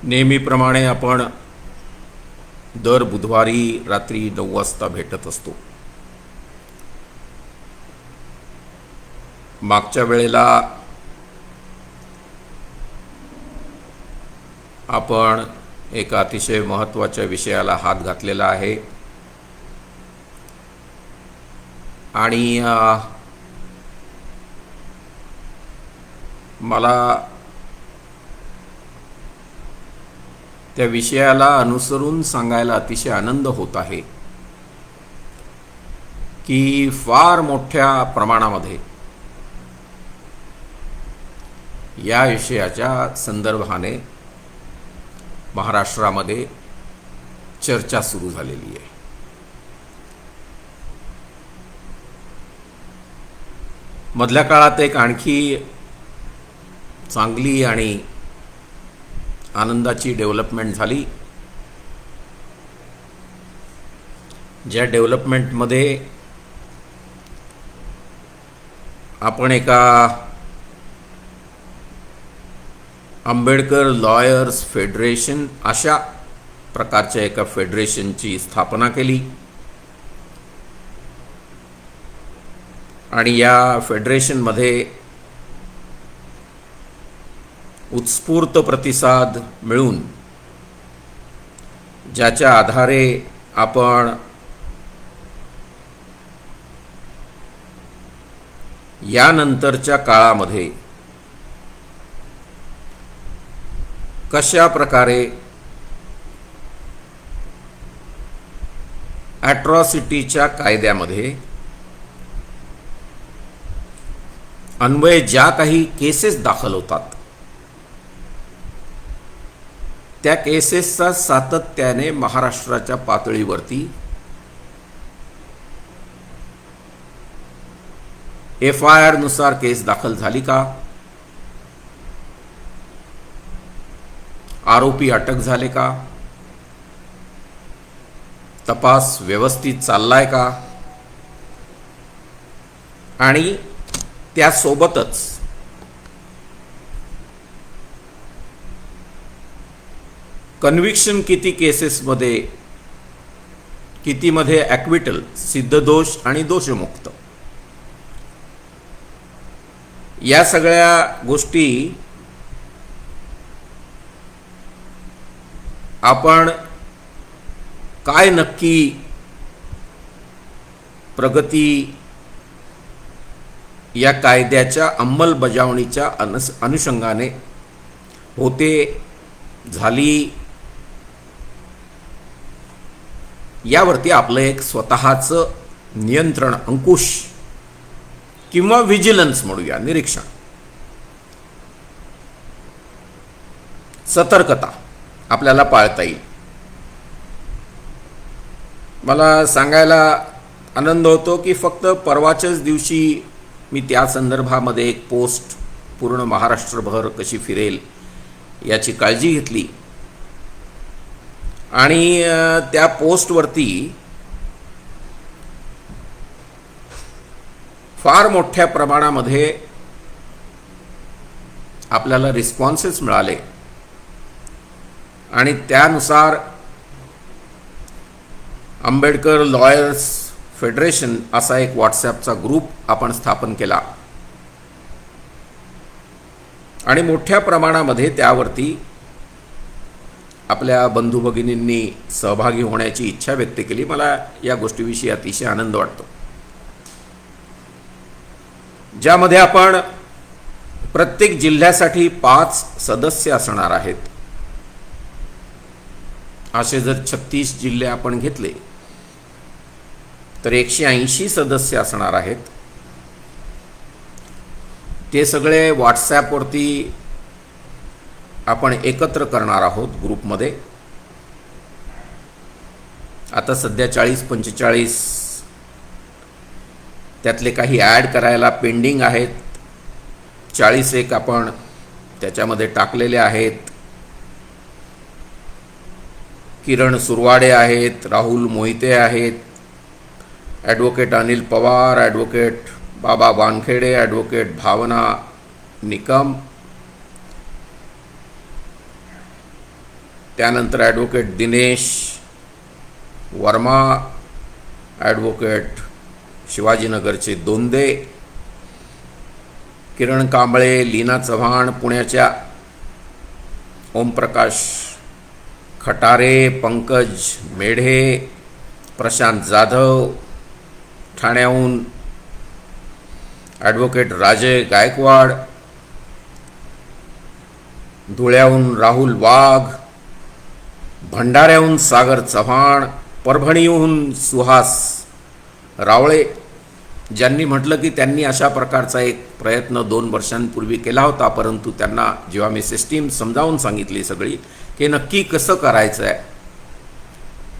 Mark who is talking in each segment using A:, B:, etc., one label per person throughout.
A: नेहमीप्रमाणे आपण दर बुधवारी रात्री 9 वाजता भेटत असतो. मागच्या वेळेला आपण एका अतिशय महत्त्वाच्या विषयाला हात घातलेला आहे आणि मला त्या विषयाला अनुसरून सांगायला अतिशय आनंद होत आहे की फार मोठ्या प्रमाणामध्ये या विषयाच्या संदर्भाने महाराष्ट्रामध्ये चर्चा सुरू झालेली आहे. मधल्या काळात एक आणखी चांगली आणि आनंदाची डेव्हलपमेंट झाली, ज्या डेव्हलपमेंटमध्ये आपण एका आंबेडकर लॉयर्स फेडरेशन अशा प्रकारच्या एका फेडरेशनची स्थापना केली आणि या फेडरेशनमध्ये उत्स्फूर्त प्रतिसाद मिळून ज्याच्या आधारे आपण यानंतरच्या काळामध्ये कशा प्रकारे ॲट्रॉसिटीच्या कायद्यामध्ये अन्वये ज्या काही केसेस दाखल होतात त्या केसेसचा सातत्याने महाराष्ट्राच्या पातळीवरती FIR नुसार केस दाखल झाली का, आरोपी अटक झाले का, तपास व्यवस्थित चाललाय का, आणि त्यासोबतच कन्व्हिक्शन किती केसेसमध्ये, कितीमध्ये ॲक्विटल सिद्धदोष आणि दोषमुक्त, या सगळ्या गोष्टी आपण काय नक्की प्रगती या कायद्याच्या अंमलबजावणीच्या अनुषंगाने होते, झाली, यावरती आपलं एक स्वतःचं नियंत्रण, अंकुश किंवा व्हिजिलन्स म्हणूया, निरीक्षण, सतर्कता आपल्याला पाळता येईल. मला सांगायला आनंद होतो की फक्त परवाच्याच दिवशी मी त्या संदर्भामध्ये एक पोस्ट पूर्ण महाराष्ट्रभर कशी फिरेल याची काळजी घेतली आणि त्या पोस्टवरती फार मोठ्या प्रमाणामध्ये आपल्याला रिस्पॉन्सेस मिळाले आणि त्यानुसार आंबेडकर लॉयर्स फेडरेशन असा एक व्हॉट्सॲपचा ग्रुप आपण स्थापन केला आणि मोठ्या प्रमाणामध्ये त्यावरती आपल्या बंधू भगिनींनी सहभागी होण्याची इच्छा व्यक्त केली. मला या गोष्टीविषयी अतिशय आनंद वाटतो, ज्यामध्ये आपण प्रत्येक जिल्ह्यासाठी 5 सदस्य असणार आहेत. असे जर 36 जिल्हे आपण घेतले तर 180 सदस्य असणार आहेत. ते सगळे व्हॉट्सॲपवरती आपण एकत्र करणार आहोत ग्रुपमध्ये. आता सध्या 40-45 त्यातले काही ॲड करायला पेंडिंग आहेत, 40 एक आपण त्याच्यामध्ये टाकलेले आहेत. किरण सुरवाडे आहेत, राहुल मोहिते आहेत, ॲडव्होकेट अनिल पवार, ॲडव्होकेट बाबा वानखेडे, ॲडव्होकेट भावना निकम, त्यानंतर ॲडव्होकेट दिनेश वर्मा, ॲडव्होकेट शिवाजीनगरचे दोंदे, किरण कांबळे, लीना चव्हाण पुण्याच्या, ओमप्रकाश खटारे, पंकज मेढे, प्रशांत जाधव ठाण्याहून, ॲडव्होकेट राजे गायकवाड, धुळ्याहून राहुल वाघ, भंडाऱ्याहून सागर चव्हाण, परभणीहून सुहास रावळे, ज्यांनी म्हटलं की त्यांनी अशा प्रकारचा एक प्रयत्न 2 वर्षांपूर्वी केला होता, परंतु त्यांना जेव्हा मी सिस्टीम समजावून सांगितली सगळी की नक्की कसं करायचं आहे,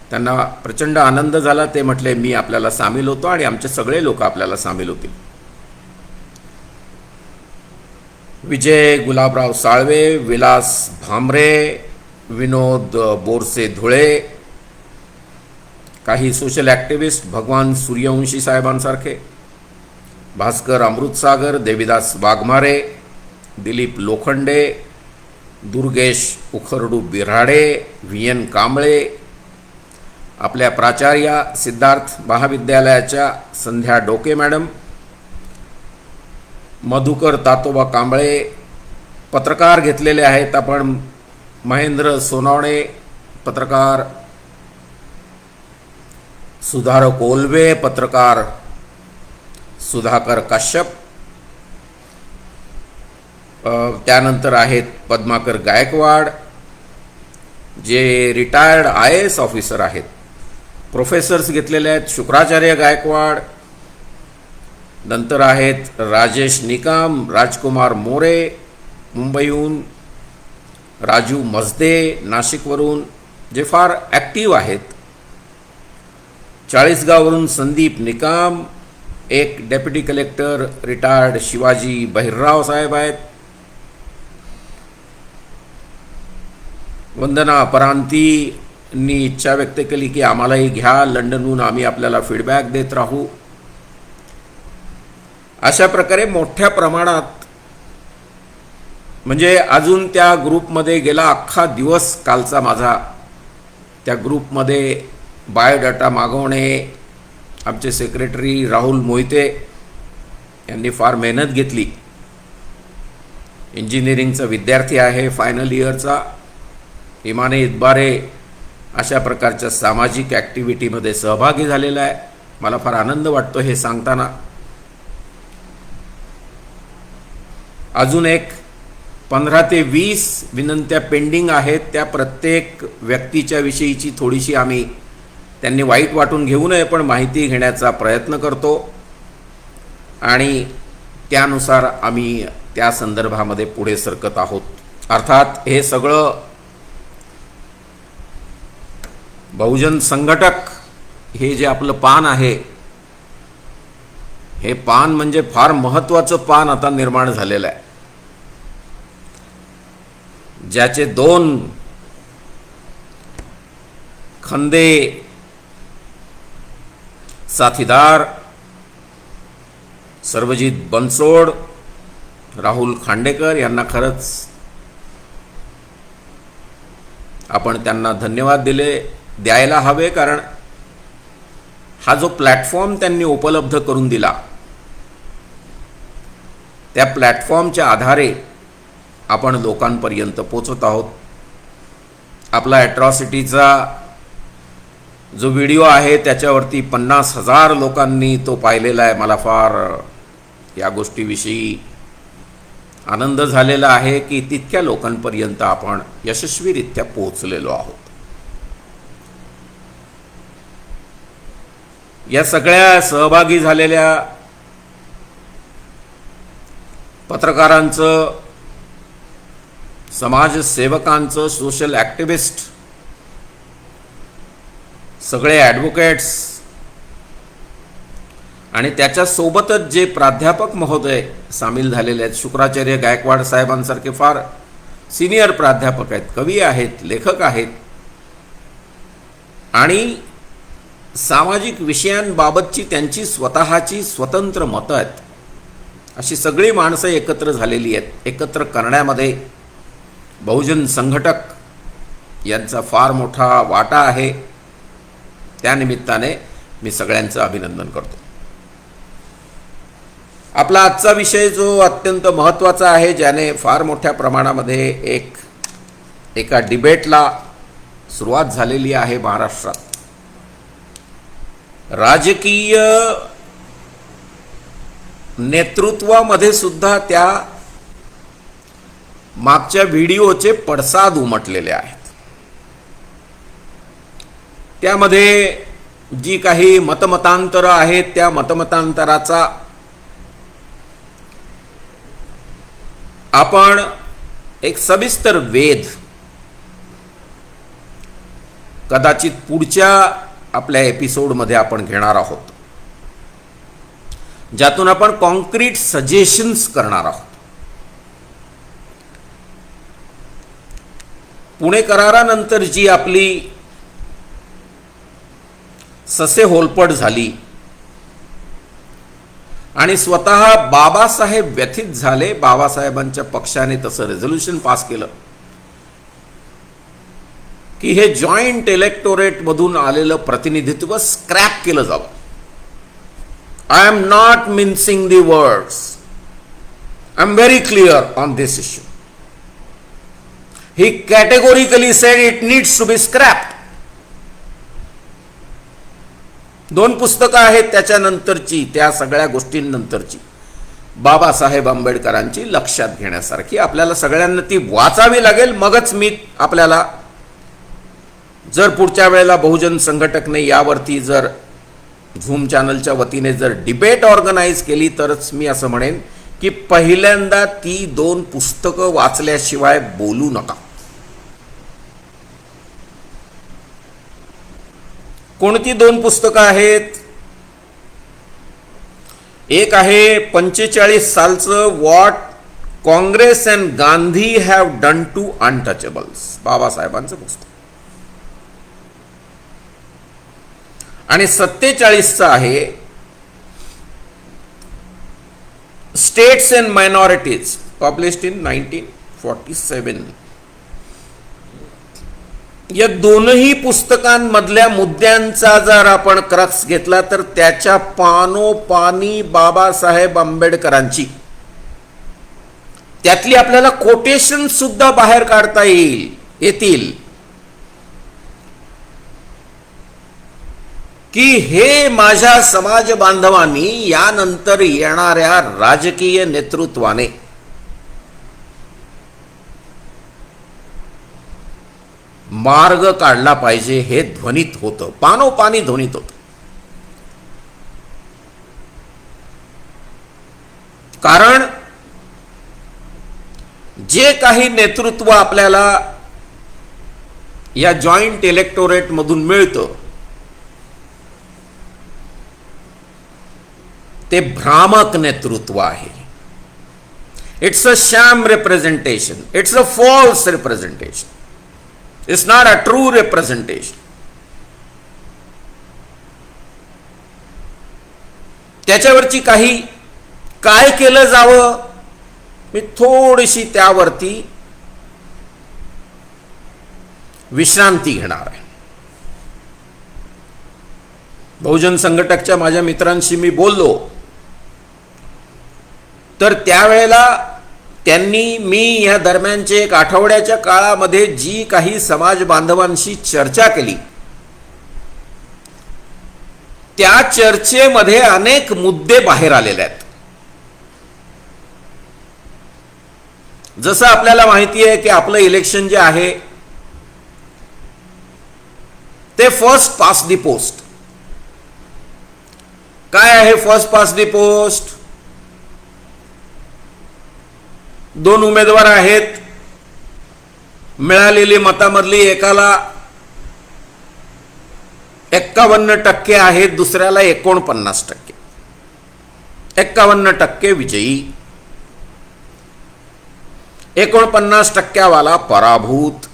A: त्यांना प्रचंड आनंद झाला. ते म्हटले मी आपल्याला सामील होतो आणि आमचे सगळे लोक आपल्याला सामील होतील. विजय गुलाबराव साळवे, विलास भामरे, विनोद बोरसे धुळे, काही सोशल ॲक्टिव्हिस्ट भगवान सूर्यवंशी साहेबांसारखे, भास्कर अमृतसागर, देविदास वाघमारे, दिलीप लोखंडे, दुर्गेश उखरडू बिराडे, व्ही.एन. कांबळे, आपल्या प्राचार्या सिद्धार्थ महाविद्यालयाच्या संध्या डोके मॅडम, मधुकर तातोबा कांबळे, पत्रकार घेतलेले आहेत आपण, महेंद्र सोनावणे पत्रकार, सुधारक ओलवे पत्रकार, सुधाकर काश्यप, त्यानंतर आहेत पद्माकर गायकवाड जे रिटायर्ड IAS ऑफिसर आहेत, प्रोफेसर्स घेतलेले आहेत शुक्राचार्य गायकवाड, नंतर आहेत राजेश निकाम, राजकुमार मोरे मुंबईहून, राजू मजदे नाशिकवरून जे फार ॲक्टिव्ह आहेत, चाळीसगाववरून संदीप निकाम, एक डेप्युटी कलेक्टर रिटायर्ड शिवाजी बहिरराव साहेब आहेत, वंदना परांतींनी इच्छा व्यक्त केली की आम्हालाही घ्या लंडनहून, आम्ही आपल्याला फीडबॅक देत राहू. अशा प्रकारे मोठ्या प्रमाणात, म्हणजे अजून त्या ग्रुपमध्ये गेला अख्खा दिवस कालचा माझा त्या ग्रुपमध्ये बायोडाटा मागवणे. आमचे सेक्रेटरी राहुल मोहिते यांनी फार मेहनत घेतली. इंजिनिअरिंगचा विद्यार्थी आहे फायनल इयरचा. इमाने इतबारे अशा प्रकारच्या सामाजिक ॲक्टिव्हिटीमध्ये सहभागी झालेला आहे. मला फार आनंद वाटतो हे सांगताना. अजून एक 15 ते 20 विनंत्या पेंडिंग आहेत. त्या प्रत्येक व्यक्तीच्या विषयीची थोडीशी आम्ही, त्यांनी वाईट वाटून घेऊ नये पण माहिती घेण्याचा प्रयत्न करतो आणि त्यानुसार आम्ही त्या संदर्भामध्ये पुढे सरकत आहोत. अर्थात हे सगळं बहुजन संघटक हे जे आपलं पान आहे, हे पान म्हणजे फार महत्त्वाचं पान आता निर्माण झालेलं आहे, ज्याचे 2 खंदे साथीदार सर्वजित बनसोड, राहुल खांडेकर यांना खरंच आपण त्यांना धन्यवाद द्यायला हवे. कारण हा जो प्लॅटफॉर्म त्यांनी उपलब्ध करून दिला, त्या प्लॅटफॉर्मच्या आधारे आपण लोकांपर्यंत पोचत आहोत. आपला ॲट्रॉसिटीचा जो व्हिडिओ आहे त्याच्यावरती 50,000 लोकांनी तो पाहिलेला आहे. मला फार या गोष्टीविषयी आनंद झालेला आहे की तितक्या लोकांपर्यंत आपण यशस्वीरित्या पोहोचलेलो आहोत. या सगळ्या सहभागी झालेल्या पत्रकारांचं, समाजसेवकांचं, सोशल ॲक्टिव्हिस्ट, सगळे ॲडव्होकेट्स आणि त्याच्यासोबतच जे प्राध्यापक महोदय सामील झालेले आहेत, शुक्राचार्य गायकवाड साहेबांसारखे फार सिनियर प्राध्यापक आहेत, कवी आहेत, लेखक आहेत आणि सामाजिक विषयांबाबतची त्यांची स्वतःची स्वतंत्र मतं आहेत. अशी सगळी माणसं एकत्र झालेली आहेत. एकत्र करण्यामध्ये बहुजन संघटक यांचा फार मोठा वाटा आहे. त्यानिमित्ताने मी सगळ्यांचं अभिनंदन करतो. आपला आजचा विषय जो अत्यंत महत्त्वाचा आहे, ज्याने फार मोठ्या प्रमाणामध्ये एका डिबेटला सुरुवात झालेली आहे महाराष्ट्रात. राजकीय नेतृत्वामध्ये सुद्धा त्या मागच्या व्हिडिओचे पडसाद उमटलेले आहेत. त्यामध्ये जी काही मतमतांतरं आहेत, त्या मतमतांतराचा आपण एक सविस्तर वेध कदाचित पुढच्या आपल्या एपिसोडमध्ये आपण घेणार आहोत, ज्यातून आपण कॉन्क्रीट सजेशन्स करणार आहोत. पुणे करारानंतर जी आपली ससे होलपट झाली आणि स्वतः बाबासाहेब व्यथित झाले. बाबासाहेबांच्या पक्षाने तसं रेझोल्युशन पास केलं की हे जॉईंट इलेक्टोरेट मधून आलेलं प्रतिनिधित्व स्क्रॅप केलं जावं. I am not mincing the words, I am very clear on this issue. He categorically said it needs to be scrapped. 2 पुस्तकं आहेत त्याच्यानंतरची, त्या सगळ्या गोष्टींनंतरची, बाबासाहेब आंबेडकरांची लक्षात घेण्यासारखी. आपल्याला सगळ्यांना ती वाचावी लागेल. मगच मी आपल्याला, जर पुढच्या वेळेला बहुजन संघटकने यावरती जर झूम चॅनलच्या वतीने जर डिबेट ऑर्गनाईज केली, तरच मी असं म्हणेन की पहिल्यांदा ती 2 पुस्तकं वाचल्याशिवाय बोलू नका. कोणती 2 पुस्तकं आहेत? एक आहे 45 सालचं what Congress and Gandhi have done to untouchables, बाबासाहेबांचं पुस्तक. आणि 47चं आहे states and minorities, published in 1947. या दोनही पुस्तकांमधल्या मुद्द्यांचा जर आपण क्रक्स घेतला तर त्याच्या पानोपानी बाबासाहेब आंबेडकरांची, त्यातली आपल्याला कोटेशन सुद्धा बाहेर काढता येतील की हे माझ्या समाज बांधवांनी यानंतर येणाऱ्या राजकीय नेतृत्वाने मार्ग काढला पाहिजे, हे ध्वनित होतं, पानोपानी ध्वनित होतं. कारण जे काही नेतृत्व आपल्याला या जॉईंट इलेक्टोरेट मधून मिळतं ते भ्रामक नेतृत्व आहे. It's a sham representation, it's a false representation, it's not a true representation. त्याच्यावरची काय केलं जावं, मी थोडीशी त्यावरती विश्रांती घेणार आहे. बहुजन संघटकच्या माझ्या मित्रांशी मी बोललो तर त्यावेळेला त्यांनी मी या दरम्यानचे 1 आठवड्याच्या काळामध्ये जी काही समाज बांधवांशी चर्चा केली, त्या चर्चेमध्ये अनेक मुद्दे बाहेर आलेले आहेत. जसं आपल्याला माहिती आहे की आपलं इलेक्शन जे आहे ते फर्स्ट पास दी पोस्ट. काय आहे फर्स्ट पास दी पोस्ट? 2 उमेदवार आहेत, मिळालेली मतामधली एकाला 51% आहेत, दुसऱ्याला 49%. 51% विजयी, 49% पराभूत.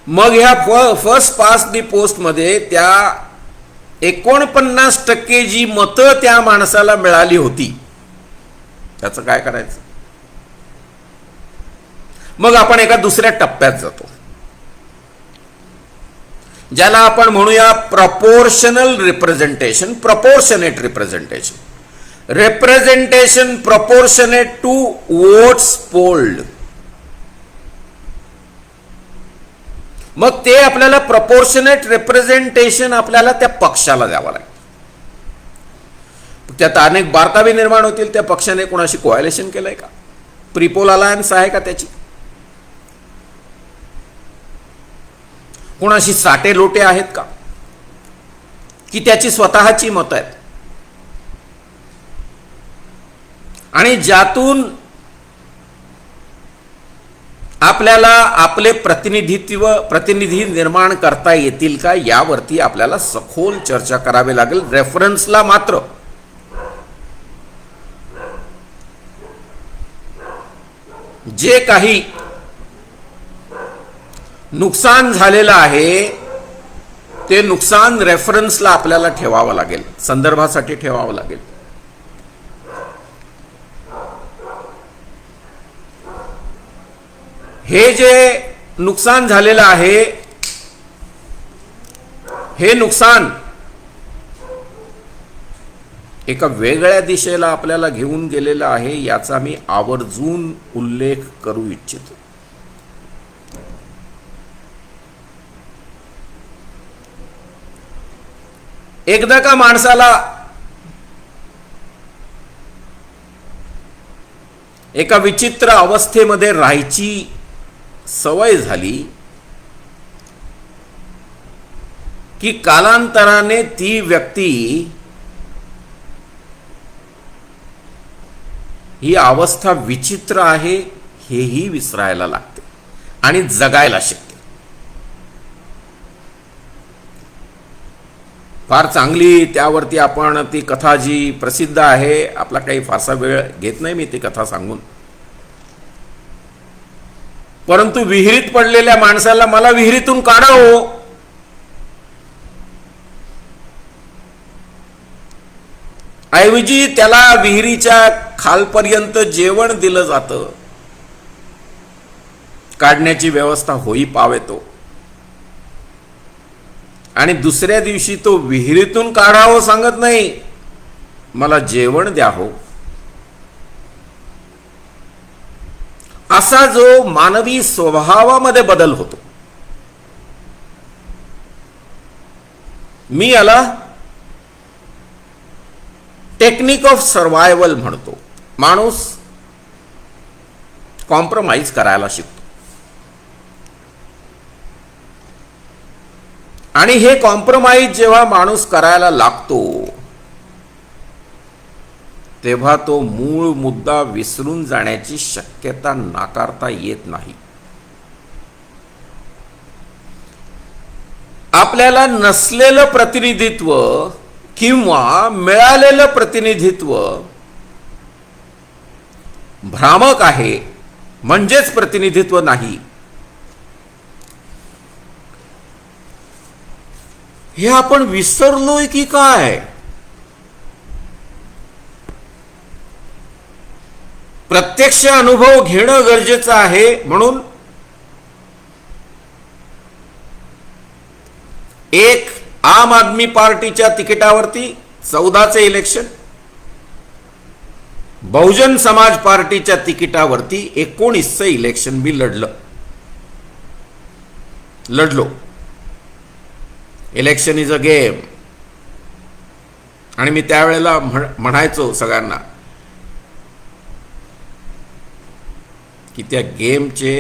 A: मग ह्या फर्स्ट पास दी पोस्ट मध्ये त्या 49% जी मतं त्या माणसाला मिळाली होती, त्याचं काय करायचं? मग आपण एका दुसऱ्या टप्प्यात जातो, ज्याला आपण म्हणूया proportional representation, proportionate representation, representation proportionate to votes polled. मग ते आपल्याला प्रपोर्शनेट रिप्रेझेंटेशन आपल्याला त्या पक्षाला द्यावं लागेल. त्यात अनेक बारकावे निर्माण होतील. त्या पक्षाने कोणाशी कोॲलिशन केलंय का? प्रीपोल अलायन्स आहे का त्याची? कोणाशी साटे लोटे आहेत का? की त्याची स्वतःची मतं आहेत? आणि ज्यातून आपल्याला आपले प्रतिनिधी निर्माण करता येतील का, यावरती आपल्याला सखोल चर्चा करावी लागेल. रेफरन्सला मात्र जे काही नुकसान झालेलं आहे ते नुकसान रेफरन्सला आपल्याला ठेवावं लागेल, संदर्भासाठी ठेवावं लागेल. हे जे नुकसान झालेलं आहे, हे नुकसान एका वेगळ्या दिशेला आपल्याला घेऊन गेलेलं आहे, याचा मी आवर्जून उल्लेख करू इच्छितो. एकदा का माणसाला एका विचित्र अवस्थेमध्ये राहायची सवय झाली की कालांतराने ती व्यक्ती ही अवस्था विचित्र आहे हेही विसरायला लागते आणि जगायला शिकते. फार चांगली त्यावरती आपण ती कथा जी प्रसिद्ध आहे, आपला काही फारसा वेळ घेत नाही मी ती कथा सांगून, परंतु विहिरीत पडलेल्या माणसाला मला विहिरीतून काढा हो, ऐवजी त्याला विहिरीच्या खालपर्यंत जेवण दिलं जातं, काढण्याची व्यवस्था होई पावेतो, आणि दुसऱ्या दिवशी तो विहिरीतून काढावं सांगत नाही, मला जेवण द्या हो. असा जो मानवी स्वभावामध्ये बदल होतो, मी याला टेक्निक ऑफ सर्वायवल म्हणतो. माणूस कॉम्प्रोमाइज करायला शिकतो, आणि हे कॉम्प्रोमाइज जेव्हा माणूस करायला लागतो तेव्हा तो मूळ मुद्दा विसरून जाण्याची शक्यता नाकारता येत नाही. आपल्याला नसलेलं प्रतिनिधित्व किंवा मिळालेलं प्रतिनिधित्व भ्रामक आहे, म्हणजेच प्रतिनिधित्व नाही, हे आपण विसरलोय की काय? प्रत्यक्ष अनुभव घेणं गरजेचं आहे. म्हणून एक आम आदमी पार्टीच्या तिकिटावरती 14चे इलेक्शन, बहुजन समाज पार्टीच्या तिकिटावरती 19चं इलेक्शन मी लढलो. Election is a game. आणि मी त्यावेळेला म्हणायचो सगळ्यांना की त्या गेमचे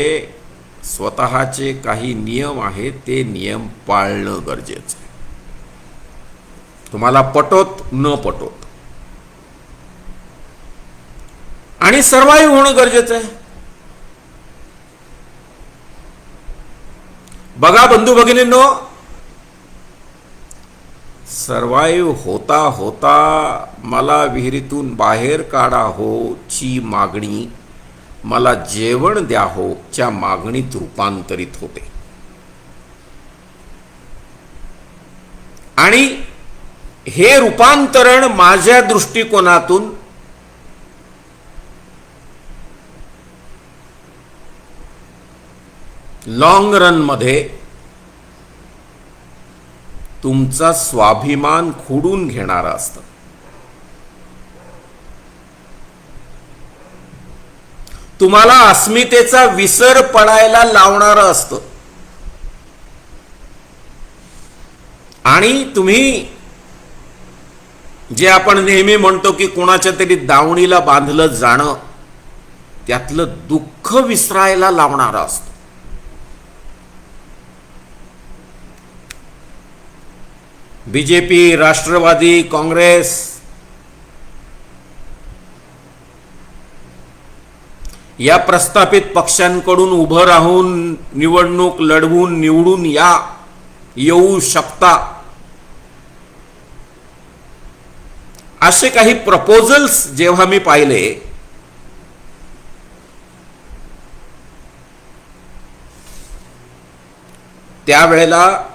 A: स्वतःचे काही नियम आहेत, ते नियम पाळणं गरजेचं आहे, तुम्हाला पटोत न पटोत, आणि सर्वाइव्ह होणं गरजेचं आहे. बघा बंधू भगिनींनो, सर्वाइव्ह होता होता मला विहिरीतून बाहेर काढा हो ची मागणी मला जेवण द्या हो च्या मागणीत रूपांतरित होते. आणि हे रूपांतरण माझ्या दृष्टिकोनातून लॉंग रन मध्ये तुमचा स्वाभिमान खोडून घेणारं असतं. तुम्हाला अस्मितेचा विसर पडायला लावणारं असतं. आणि तुम्ही जे आपण नेहमी म्हणतो की कोणाच्या तरी दावणीला बांधलं जाणं, त्यातलं दुःख विसरायला लावणारं असतं. बीजेपी, राष्ट्रवादी काँग्रेस या प्रस्थापित पक्षांकडून उभं राहून निवडणूक लढवून निवडून येऊ शकता, असे काही प्रपोजल्स जेव्हा मी पाहिले, त्यावेळेला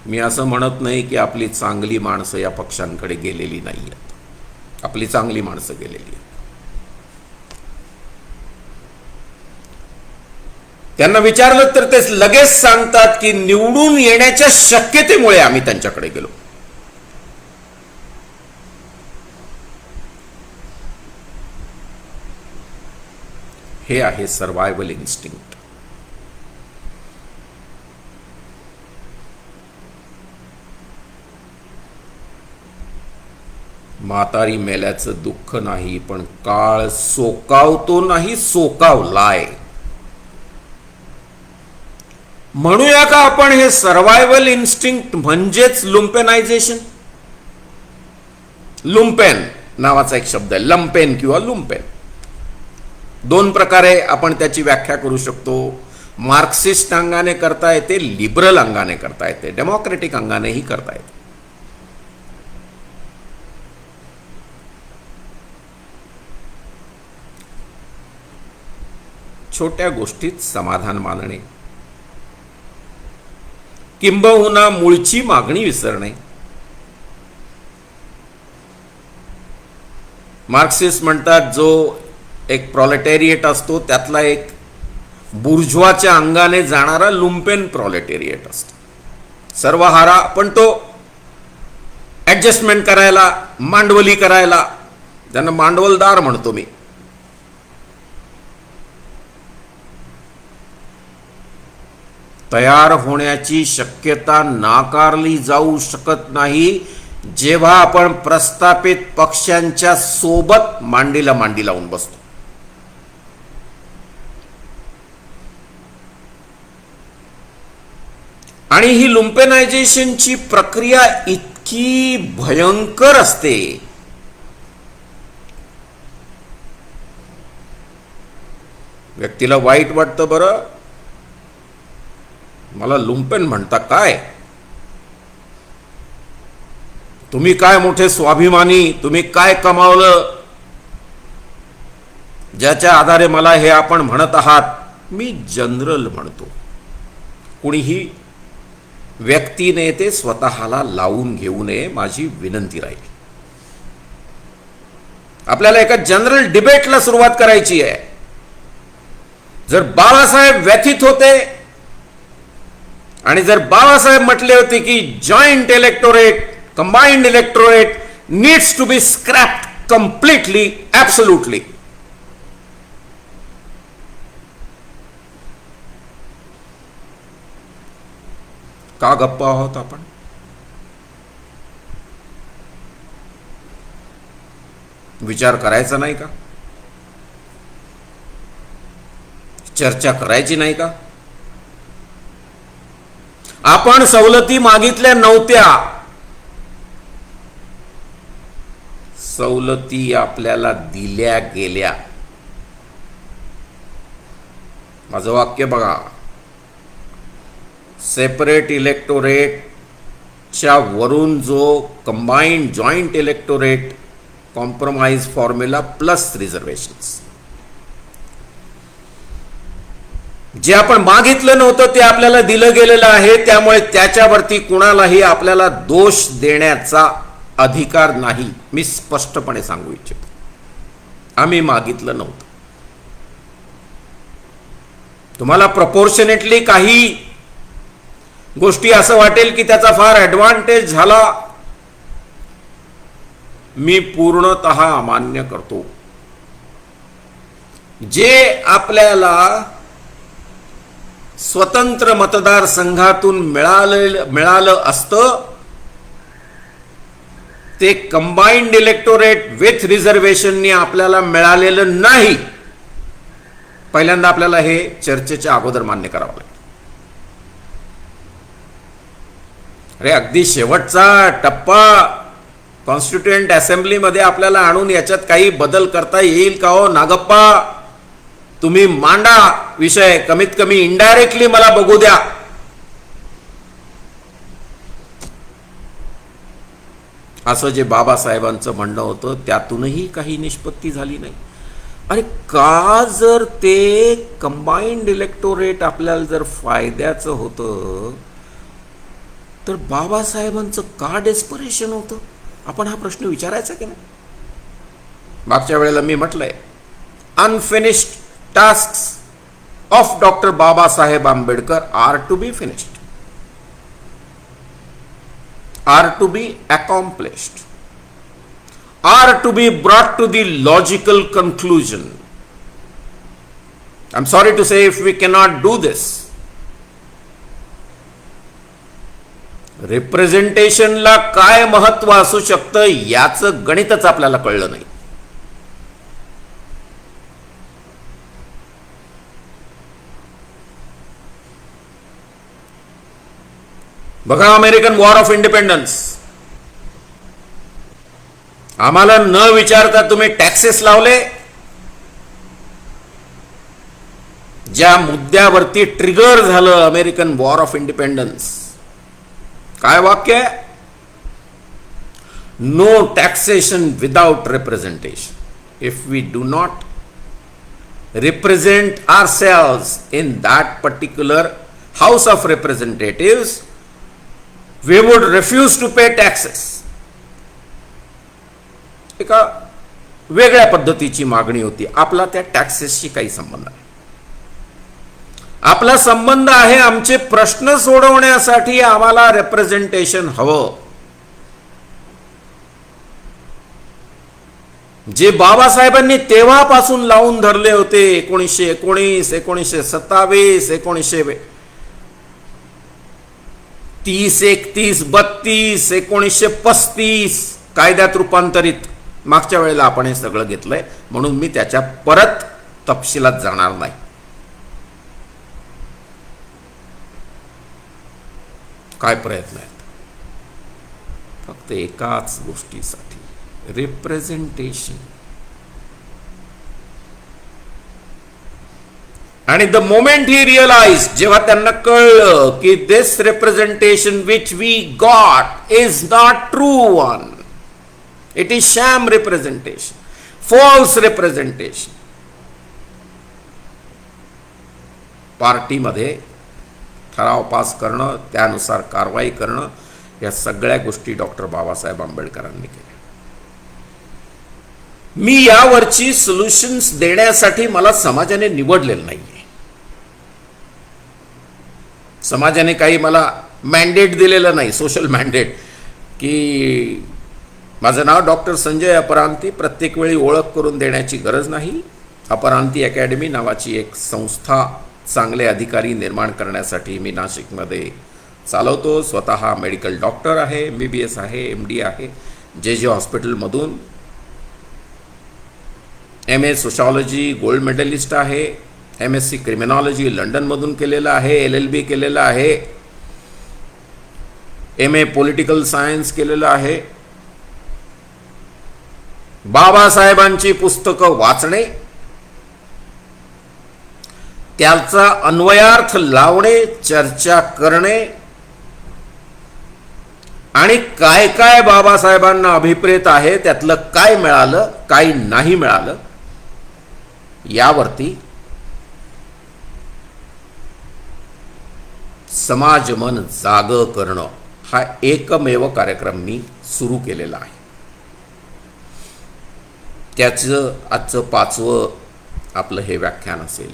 A: मी असं म्हणत नाही की आपली चांगली माणसं या पक्षांकडे गेलेली नाही आहेत. आपली चांगली माणसं गेलेली आहेत. त्यांना विचारलं तर ते लगेच सांगतात की निवडून येण्याच्या शक्यतेमुळे आम्ही त्यांच्याकडे गेलो. हे आहे सर्व्हायव्हल इन्स्टिंक्ट. म्हातारी मेल्याचं दुःख नाही, पण काळ सोकावतो नाही, सोकावलाय. म्हणूया का आपण हे सर्व्हायव्हल इन्स्टिंक्ट म्हणजेच लुम्पेनायझेशन. लुम्पेन नावाचा एक शब्द आहे, लंपेन किंवा लुम्पेन. दोन प्रकारे आपण त्याची व्याख्या करू शकतो. मार्क्सिस्ट अंगाने करता येते, लिबरल अंगाने करता येते, डेमोक्रेटिक अंगानेही करता येते. छोट्या गोष्टीत समाधान मानणे, किंबहुना मूळची मागणी विसरणे. मार्क्सिस्ट म्हणतात जो एक प्रॉलेटेरिएट असतो त्यातला एक बुर्ज्वाच्या अंगाने जाणारा लुम्पेन प्रॉलेटेरिएट असतो. सर्वहारा, पण तो ऍडजस्टमेंट करायला, मांडवली करायला, त्यांना मांडवलदार म्हणतो मी. तयार होण्याची शक्यता नाकारली जाऊ शकत नाही जेव्हा आपण प्रस्थापित पक्षांच्या सोबत मांडीला मांडी लावून बसतो. आणि ही लुम्पेनायझेशनची प्रक्रिया इतकी भयंकर असते, व्यक्तीला वाईट वाटतं. बरं, मला लुम्पेन म्हणता काय? तुम्ही काय मोठे स्वाभिमानी, तुम्ही काय कमावलं ज्याच्या आधारे मला हे आपण म्हणत आहात? मी जनरल म्हणतो. कुणीही व्यक्तीने ते स्वतःला लावून घेऊ नये, माझी विनंती राहील. आपल्याला एका जनरल डिबेटला सुरुवात करायची आहे. जर बाळासाहेब व्यथित होते आणि जर बाळासाहेब म्हटले होते की joint electorate, combined electorate needs to be scrapped completely, absolutely, का गप्प आहोत आपण? विचार करायचा नाही का? चर्चा करायची नाही का? आपण सवलती मागितल्या नव्हत्या, सवलती आपल्याला दिल्या गेल्या. माझं वाक्य बघा. सेपरेट इलेक्टोरेटच्या वरून जो combined joint electorate compromise formula plus reservations, जे आपण मागितलं नव्हतं ते आपल्याला दिलं गेलेलं आहे. त्यामुळे त्याच्यावरती कुणालाही आपल्याला दोष देण्याचा अधिकार नाही. मी स्पष्टपणे सांगू इच्छितो, आम्ही मागितलं नव्हतं. तुम्हाला प्रपोर्शनेटली काही गोष्टी असं वाटेल की त्याचा फार ॲडव्हान्टेज झाला, मी पूर्णतः मान्य करतो. जे आपल्याला स्वतंत्र मतदारसंघातून मिळालं असतं ते कंबाइंड इलेक्टोरेट विथ रिझर्वेशननी आपल्याला मिळालेलं नाही. पहिल्यांदा आपल्याला हे चर्चेच्या अगोदर मान्य करावं लागेल. अरे अगदी शेवटचा टप्पा कॉन्स्टिट्युएंट असेंब्लीमध्ये आपल्याला आणून याच्यात काही बदल करता येईल का हो नागप्पा? तुम्ही मांडा विषय, कमीत कमी इनडायरेक्टली मला बघू द्या. असं जे बाबासाहेबांचं म्हणणं होतं त्यातूनही काही निष्पत्ती झाली नाही. अरे का, जर ते कंबाइंड इलेक्टोरेट आपल्याला जर फायद्याचं होतं तर बाबासाहेबांचं का डेस्परेशन होतं? आपण हा प्रश्न विचारायचा की नाही? मागच्या वेळेला मी म्हटलंय, unfinished tasks of doctor Babasaheb Ambedkar are to be finished, are to be accomplished, are to be brought to the logical conclusion. I'm sorry to say, if we cannot do this, रिप्रेझेंटेशनला काय महत्व असू शकतं याचं गणितच आपल्याला कळलं नाही. बघा, अमेरिकन वॉर ऑफ इंडिपेंडन्स, आम्हाला न विचारता तुम्ही टॅक्सेस लावले. ज्या मुद्द्यावरती ट्रिगर झालं अमेरिकन वॉर ऑफ इंडिपेंडन्स, काय वाक्य आहे? No taxation without representation. If we do not represent ourselves in that particular house of representatives, we would refuse to pay taxes. एका वेगळ्या पद्धतीची मागणी होती. आपला त्या टॅक्सेसशी काही संबंध आहे. आपला संबंध आहे आमचे प्रश्न सोडवण्यासाठी आम्हाला रिप्रेझेंटेशन हवं. जे बाबासाहेबांनी तेव्हापासून लावून धरले होते, 1919, 1927, 1930, 31, 32, 1935 कायद्यात रूपांतरित. मागच्या वेळेला आपण हे सगळं घेतलंय, म्हणून मी त्याच्या परत तपशिलात जाणार नाही. काय प्रयत्न आहेत? फक्त एकाच गोष्टीसाठी, रिप्रेझेंटेशन. आणि द मोमेंट ही रिअलाइज, जेव्हा त्यांना कळलं की this representation which we got is not true one, it is sham representation, false representation. पार्टीमध्ये ठराव पास करणं, त्यानुसार कारवाई करणं, या सगळ्या गोष्टी डॉक्टर बाबासाहेब आंबेडकरांनी केल्या. मी यावरची सोल्युशन्स देण्यासाठी मला समाजाने निवडलेलं नाहीये. समाजाने काही मला मॅन्डेट दिलेलं नाही, सोशल मॅन्डेट, की माझं नाव डॉक्टर संजय अपरांती, प्रत्येक वेळी ओळख करून देण्याची गरज नाही. अपरांती अकॅडमी नावाची एक संस्था चांगले अधिकारी निर्माण करण्यासाठी मी नाशिकमध्ये चालवतो. स्वतः मेडिकल डॉक्टर आहे, MBBS आहे, MD आहे, JJ हॉस्पिटलमधून MA सोशॉलॉजी गोल्ड मेडलिस्ट आहे, MSc क्रिमिनॉलॉजी लंडनमधून केलेलं आहे, LLB केलेलं आहे, MA पॉलिटिकल सायन्स केलेलं आहे. बाबासाहेबांची पुस्तकं वाचणे, त्याचा अन्वयार्थ लावणे, चर्चा करणे आणि काय काय बाबासाहेबांना अभिप्रेत आहे, त्यातलं काय मिळालं, काय नाही मिळालं, यावरती समाज मन जाग करणं हा एकमेव कार्यक्रम मी सुरू केलेला आहे. त्याचं आजचं 5वं आपलं हे व्याख्यान असेल.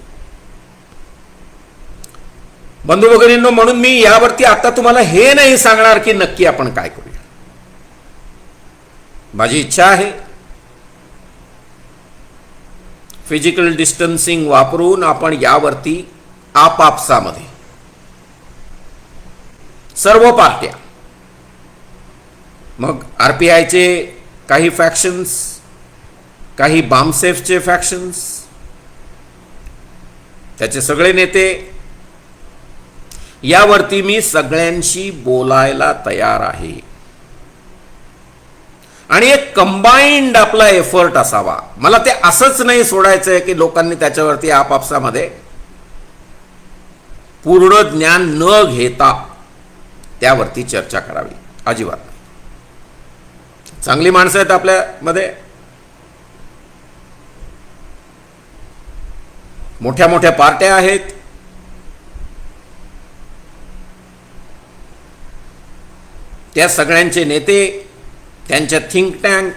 A: बंधू भगिनींनो, म्हणून मी यावरती आता तुम्हाला हे नाही सांगणार की नक्की आपण काय करूया. माझी इच्छा आहे फिजिकल डिस्टन्सिंग वापरून आपण यावरती आपापसामध्ये सर्व पार्ट्या, मग आरपीआयचे काही फॅक्शन्स, काही बामसेफचे फॅक्शन्स, त्याचे सगळे नेते, यावरती मी सगळ्यांशी बोलायला तयार आहे. आणि एक कंबाइंड आपला एफर्ट असावा. मला ते असंच नाही सोडायचं आहे की लोकांनी त्याच्यावरती आपापसामध्ये पूर्ण ज्ञान न घेता त्यावरती चर्चा करावी. अजिबात नाही. चांगली माणसं आहेत आपल्यामध्ये, मोठ्या मोठ्या पार्ट्या आहेत, त्या सगळ्यांचे नेते, त्यांच्या थिंक टँक,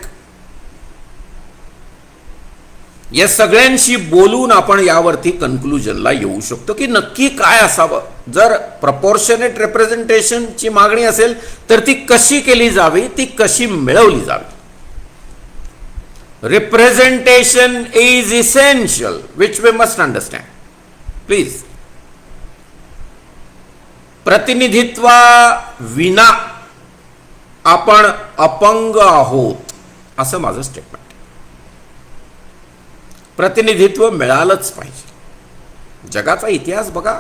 A: या सगळ्यांशी बोलून आपण यावरती कन्क्लुजनला येऊ शकतो की नक्की काय असावं. जर प्रपोर्शनेट रिप्रेझेंटेशनची मागणी असेल तर ती कशी केली जावी, ती कशी मिळवली जावी. Representation is essential which we must understand. Please, प्रतिनिधित्वा विना आपण अपंग आहोत असं माझं स्टेटमेंट. प्रतिनिधित्व मिळालंच पाहिजे. जगाचा इतिहास बघा,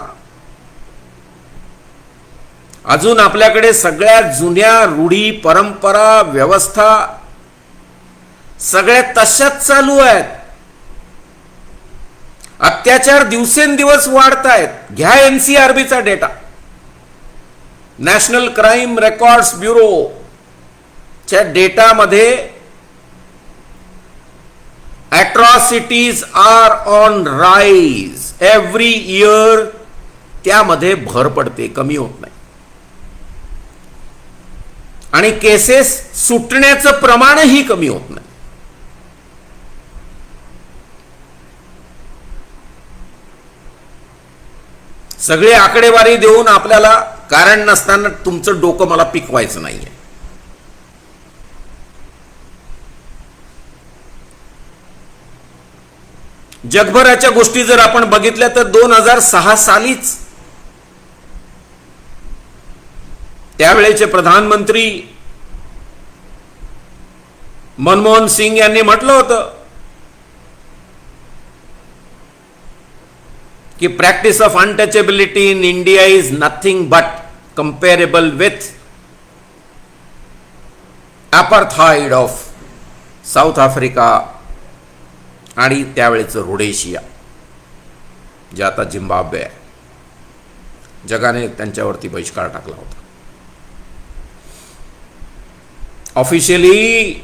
A: अजून आपल्याकडे सगळ्या जुन्या रूढी, परंपरा, व्यवस्था सगळ्या तशाच चालू आहेत. अत्याचार दिवसेंदिवस वाढत आहेत. घ्या एनसीआरबीचा data, national crime records bureau च्या डेटामध्ये atrocities are on rise every year. त्यामध्ये भर पडते, कमी होत नाही. आणि केसेस सुटण्याचं प्रमाणही कमी होत नाही. सगळे आकडेवारी देऊन आपल्याला कारण नसताना तुमचं डोकं मला पिकवायचं नाहीये. जगभराच्या गोष्टी जर आपण बघितल्या तर 2006 सालीच त्यावेळेचे प्रधानमंत्री मनमोहन सिंग यांनी म्हटलं होतं की practice of untouchability in India is nothing but comparable with apartheid of south Africa आणि त्यावेळेचं रोडेशिया, जे आता झिम्बाब्वे आहे. जगाने त्यांच्यावरती बहिष्कार टाकला होता. ऑफिशियली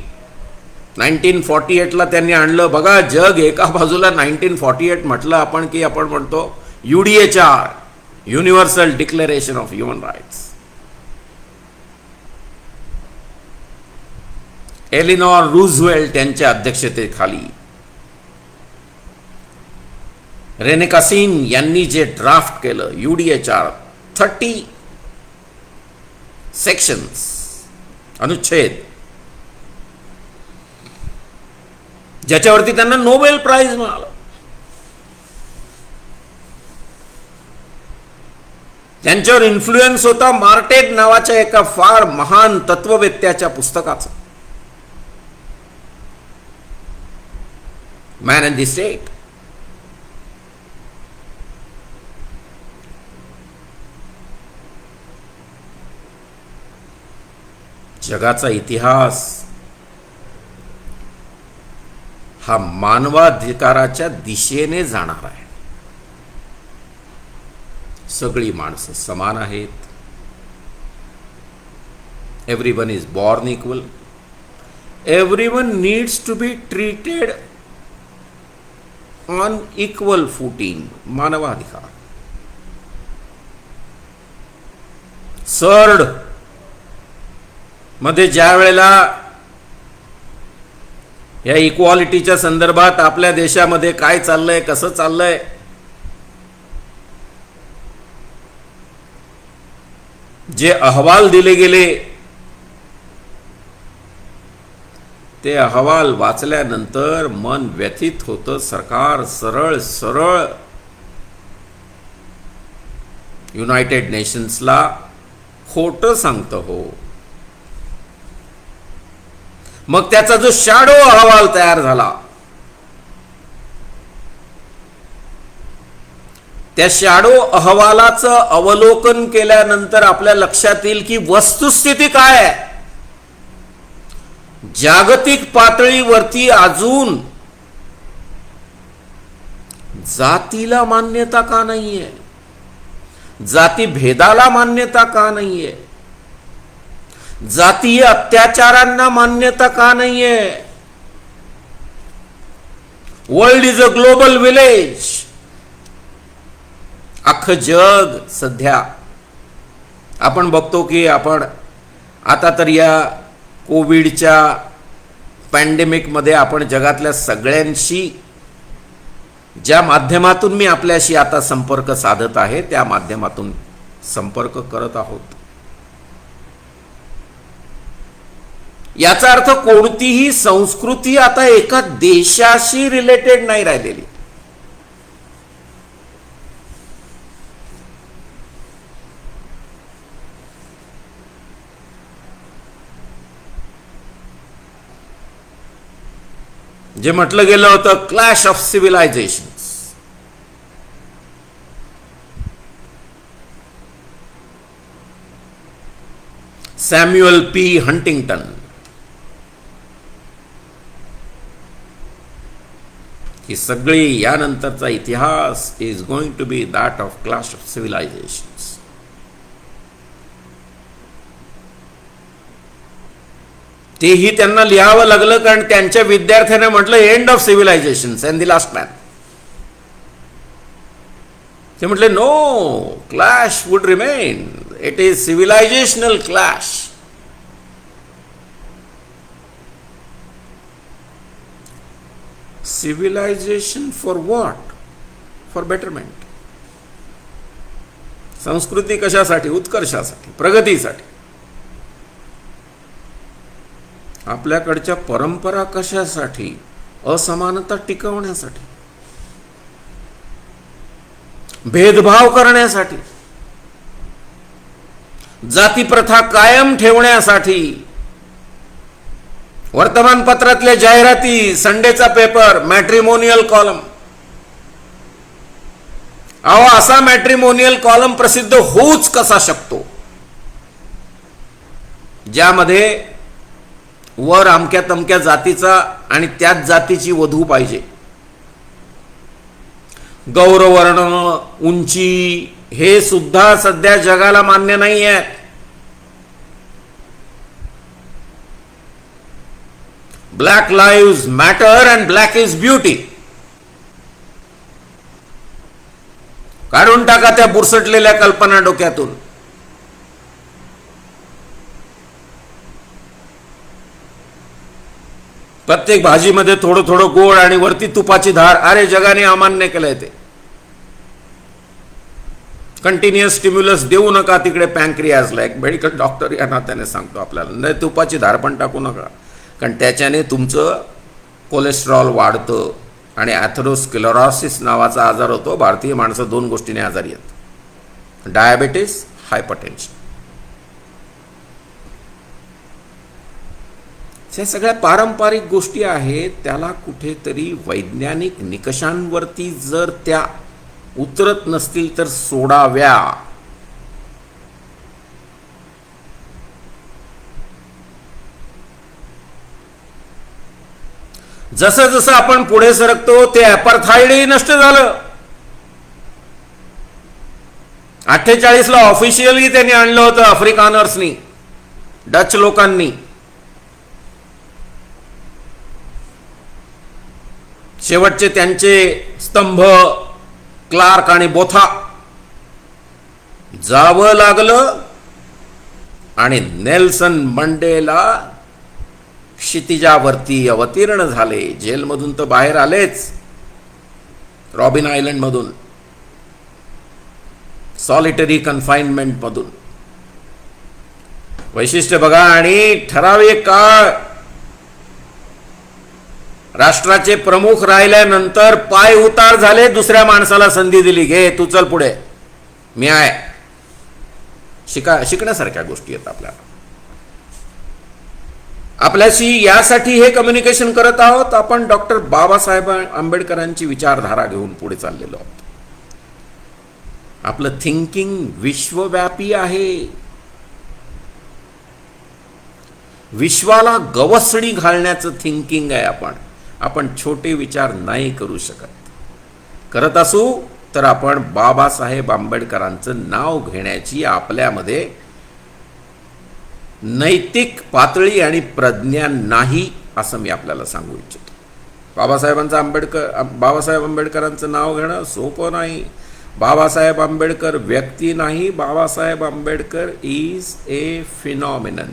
A: 1948ला त्यांनी आणलं. बघा, जग एका बाजूला 1948 म्हटलं आपण की आपण म्हणतो UDHR, universal declaration of human rights. Eleanor Roosevelt यांच्या अध्यक्षतेखाली रेने कासिन यांनी जे ड्राफ्ट केलं UDHR, 30 सेक्शन्स, अनुच्छेद, ज्याच्यावरती त्यांना नोबेल प्राइज मिळालं. त्यांच्यावर इन्फ्लुएन्स होता मार्टेट नावाच्या एका फार महान तत्ववेत्त्याच्या पुस्तकाचं, मॅन अँड द स्टेट. जगाचा इतिहास हा मानवाधिकाराच्या दिशेने जाणार आहे. सगळी माणसं समान आहेत. Everyone is born equal. Everyone needs to be treated on equal footing. मानवाधिकार. सर्ड मध्ये ज्या वेळेला या इक्वालिटीच्या संदर्भात आपल्या देशामध्ये काय चाललंय, कसं चाललंय, जे अहवाल दिले गेले ते अहवाल वाचल्यानंतर मन व्यथित होतं. सरकार सरळ सरळ युनायटेड नेशन्सला खोटं सांगतं हो. मग त्याचा जो शॅडो अहवाल तयार झाला, त्या शॅडो अहवालाचं अवलोकन केल्यानंतर आपल्या लक्षात येईल की वस्तुस्थिती काय आहे. जागतिक पातळीवरती अजून जातीला मान्यता का नाहीये, जाती भेदाला मान्यता का नाहीये, जातीय अत्याचारांना मान्यता का नाहीये. World is a global village. अख्खं जग सध्या आपण बघतो की आपण आता तर या कोविडच्या पॅन्डेमिकमध्ये आपण जगातल्या सगळ्यांशी ज्या माध्यमातून मी आपल्याशी आता संपर्क साधत आहे त्या माध्यमातून संपर्क करत आहोत. याचा अर्थ कोणतीही संस्कृती आता एका देशाशी रिलेटेड नाही राहिलेली. जे म्हटलं गेलं होतं clash of civilization, Samuel P Huntington ही सगळी यानंतरचा इतिहास is going to be that of clash of civilization. तेही त्यांना लिहावं लागलं कारण त्यांच्या विद्यार्थ्याने म्हटलं end of civilization and the last man. ते म्हटले no, clash would remain, it is civilizational clash. Civilization for what? For betterment. संस्कृती कशासाठी? उत्कर्षासाठी, प्रगतीसाठी. आपल्याकडच्या परंपरा कशासाठी? असमानता टिकवण्यासाठी, भेदभाव करण्यासाठी, जातीप्रथा कायम ठेवण्यासाठी. वर्तमानपत्रातल्या जाहिराती, संडेचा पेपर, मॅट्रिमोनियल कॉलम. अहो, असा मॅट्रिमोनियल कॉलम प्रसिद्ध होऊच कसा शकतो ज्यामध्ये वर अमक्या तमक्या जातीचा आणि त्याच जातीची वधू पाहिजे, गौरवर्ण, उंची हे सुद्धा सध्या जगाला मान्य नाही आहे. Black leaves matter and black is beauty. काढून टाका त्या बुरसटलेल्या कल्पना डोक्यातून. प्रत्येक भाजीमध्ये थोडं थोडं गोड आणि वरती तुपाची धार. अरे, जगाने अमान्य केलंय ते. कंटिन्युअस स्टिम्युलस देऊ नका तिकडे पॅन्क्रियाजला. एक मेडिकल डॉक्टर या नात्याने सांगतो आपल्याला, नाही तुपाची धार पण टाकू नका, कारण त्याच्याने तुमचं कोलेस्ट्रॉल वाढतं आणि ॲथेरोस्क्लेरोसिस नावाचा आजार होतो. भारतीय माणसं 2 गोष्टीने आजारी आहेत, डायबेटीस, हायपरटेन्शन. ह्या सगळ्या पारंपरिक गोष्टी आहेत, त्याला कुठेतरी वैज्ञानिक निकषांवरती जर त्या उतरत नसतील तर सोडाव्या. जसं जसं आपण पुढे सरकतो ते अपार्थाईडही नष्ट झालं. 48ला ऑफिशियली त्यांनी आणलं होतं आफ्रिकानर्सनी, डच लोकांनी. शेवटचे त्यांचे स्तंभ क्लार्क आणि बोथा जावं लागलं आणि नेल्सन मंडेला क्षितिजावरती अवतीर्ण झाले. जेलमधून तर बाहेर आलेच, रॉबिन आयलंडमधून, सॉलिटरी कन्फाइनमेंट मधून, वैशिष्ट्य बघा. आणि ठराविक काळ राष्ट्राचे प्रमुख राहिल्यानंतर पाय उतार झाले, दुसऱ्या माणसाला संधी दिली, घे तू चल पुढे, मी आहे. शिकण्यासारख्या गोष्टी आहेत आपल्याला. आपल्याशी यासाठी हे कम्युनिकेशन करत आहोत, आपण डॉक्टर बाबासाहेब आंबेडकरांची विचारधारा घेऊन पुढे चाललेलो आहोत. आपलं थिंकिंग विश्वव्यापी आहे. विश्वाला गवसणी घालण्याचं थिंकिंग आहे. आपण छोटे विचार नाही करू शकत. करत असू तर आपण बाबासाहेब आंबेडकरांचं नाव घेण्याची आपल्यामध्ये नैतिक पातळी आणि प्रज्ञा नाही, असं मी आपल्याला सांगू इच्छितो. बाबासाहेब आंबेडकरांचं नाव घेणं सोपं नाही. बाबासाहेब आंबेडकर व्यक्ती नाही, Babasaheb Ambedkar is a phenomenon.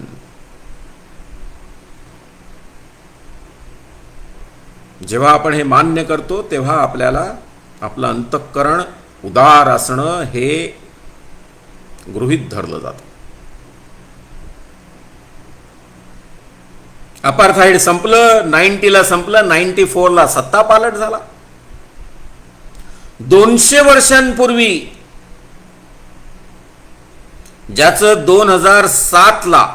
A: जेव्हा आपण हे मान्य करतो तेव्हा आपल्याला आपलं अंतःकरण उदार असणं हे गृहीत धरलं जातं. अपार्थाईड संपलं, 90ला संपलं, 94ला सत्ता पालट झाला. 200 वर्षांपूर्वी ज्याचं 2007ला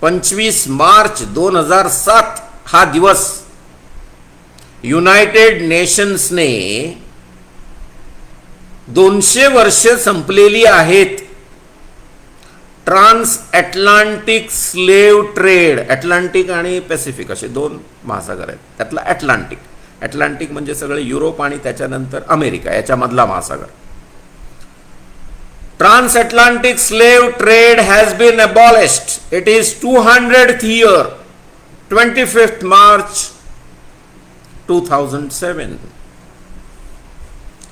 A: 25 मार्च 2007 हा दिवस युनायटेड नेशन्सने 200 वर्ष संपलेली आहेत. Trans Atlantic slave trade, Atlantic आणि पॅसिफिक असे 2 महासागर आहेत. त्यातला अटलांटिक म्हणजे सगळे युरोप आणि त्याच्यानंतर अमेरिका याच्यामधला महासागर. Trans Atlantic slave trade has been abolished. It is 200th year, 25th March 2007.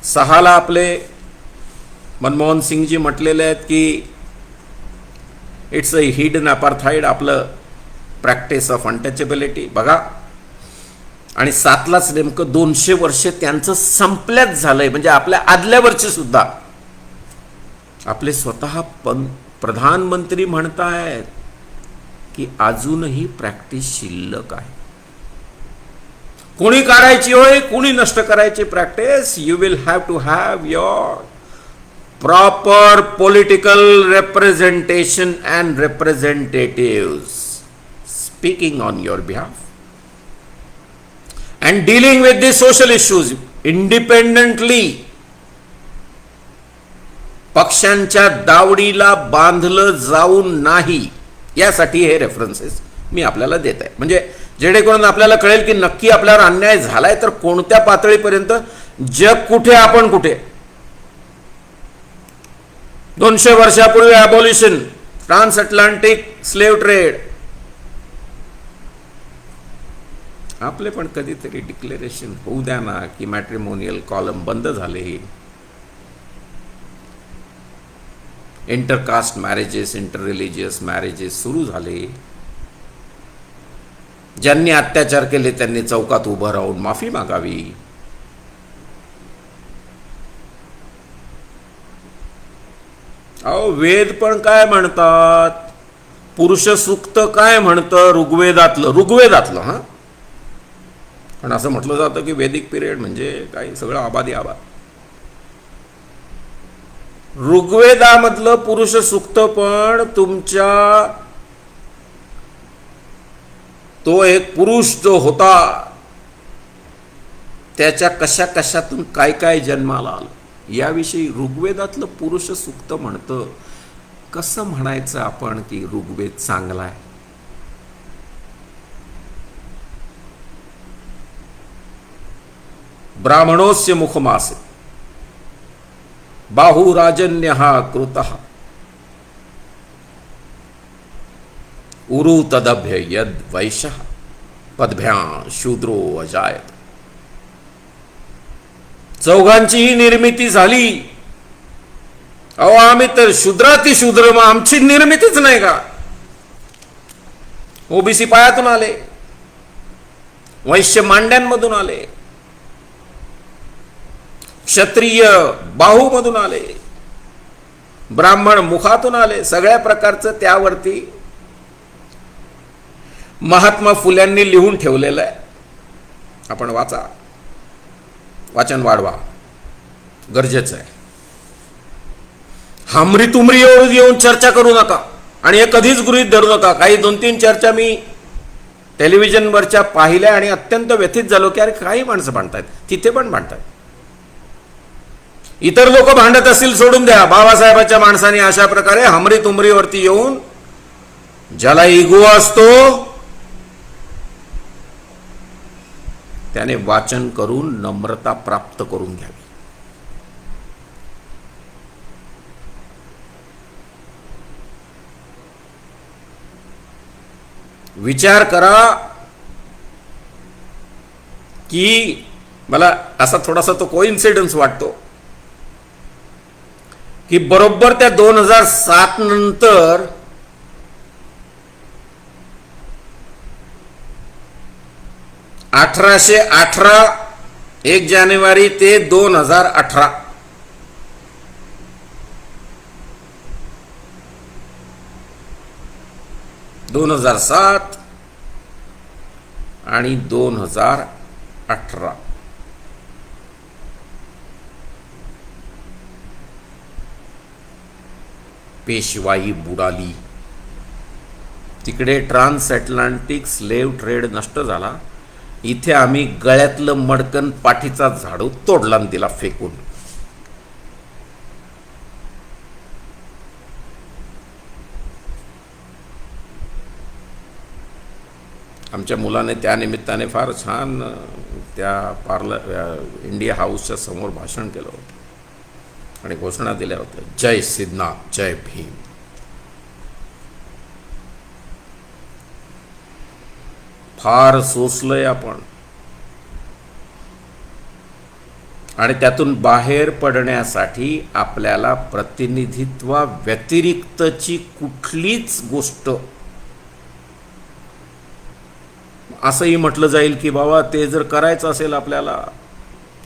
A: 6ला आपले मनमोहन सिंगजी म्हटलेले आहेत की इट्स अ हिडन अपार्थाईड, आपलं प्रॅक्टिस ऑफ अनटचेबिलिटी. बघा, आणि 7लाच नेमकं 200 वर्ष त्यांचं संपल्याच झालंय. म्हणजे आपल्या आदल्या वर्षी सुद्धा आपले स्वतः प्रधानमंत्री म्हणतायत की अजूनही प्रॅक्टिस शिल्लक आहे. कोणी काढायची होय, कोणी नष्ट करायची practice. You will have to have your proper political representation and representatives speaking on your behalf and dealing with the social issues independently. पक्षांच्या दावडीला बांधलं जाऊन नाही, यासाठी हे रेफरन्सेस मी आपल्याला देत आहे. म्हणजे जेणेकरून आपल्याला कळेल की नक्की आपल्यावर अन्याय झालाय तर कोणत्या पातळीपर्यंत, जग कुठे, आपण कुठे. 200 वर्षापूर्वी abolition, trans Atlantic slave trade. आपले पण कधीतरी डिक्लेरेशन होऊ द्या ना की मॅट्रिमोनियल कॉलम बंद झाले, intercaste marriages, inter religious marriages सुरू झाले. ज्यांनी अत्याचार केले त्यांनी चौकात उभं राहून माफी मागावी. अहो, वेद पण काय म्हणतात, पुरुष सूक्त काय म्हणतं, ऋग्वेदातलं हा. पण असं म्हटलं जातं की वैदिक पिरियड म्हणजे काही सगळं आबादी आबाद. ऋग्वेदामधलं पुरुष सूक्त पण तुमच्या तो एक पुरुष जो होता त्याच्या कशा कशातून काय काय जन्माला आलं याविषयी ऋग्वेदातलं पुरुष सूक्त म्हणतं. कसं म्हणायचं आपण की ऋग्वेद चांगला आहे? ब्राह्मणोस्य मुखमासे बाहुराजन्यः कृतः उरु तदभ्य यद वैश्यः पदभ्यां शूद्रो अजायत. चौघांचीही निर्मिती झाली. अहो, आम्ही तर शूद्राती शूद्र, मग आमची निर्मितीच नाही का? ओबीसी पायातून आले, वैश्य मांड्यांमधून आले, क्षत्रिय बाहूमधून आले, ब्राह्मण मुखातून आले. सगळ्या प्रकारचं त्यावरती महात्मा फुल्यांनी लिहून ठेवलेलं आहे. आपण वाचा, वाचन वाढवा, गरजेचं आहे. हमरी तुमरी येऊन चर्चा करू नका आणि हे कधीच गृहीत धरू नका. काही 2-3 चर्चा मी टेलिव्हिजनवरच्या पाहिल्या आणि अत्यंत व्यथित झालो की अरे काही माणसं भांडतायत, तिथे पण भांडतायत. इतर लोक भांडत असतील सोडून द्या, बाबासाहेबांच्या माणसाने अशा प्रकारे हमरी तुमरीवरती येऊन, ज्याला इगो असतो त्याने वाचन करून नम्रता प्राप्त करून घ्यावी. विचार करा की मला असा थोडासा तो कोइन्सिडन्स वाटतो की बरोबर त्या 2007 नंतर 1818 1 जानेवारी ते 2018 2007 आणि 2018 पेशवाई बुडाली. तिकडे ट्रान्स अटलांटिक स्लेव्ह ट्रेड नष्ट झाला. इथे आम्ही गळ्यातलं मडकन पाठीचा झाडू तोडला आणि दिला फेकून. आमच्या मुलाने त्या निमित्ताने फार छान त्या इंडिया हाऊसच्या समोर भाषण केलं होतं आणि घोषणा दिल्या होत्या, जय सिद्धनाथ, जय भीम. फार सोसलंय आपण आणि त्यातून बाहेर पडण्यासाठी आपल्याला प्रतिनिधित्वा व्यतिरिक्तची कुठलीच गोष्ट, असंही म्हटलं जाईल की बाबा ते जर करायचं असेल आपल्याला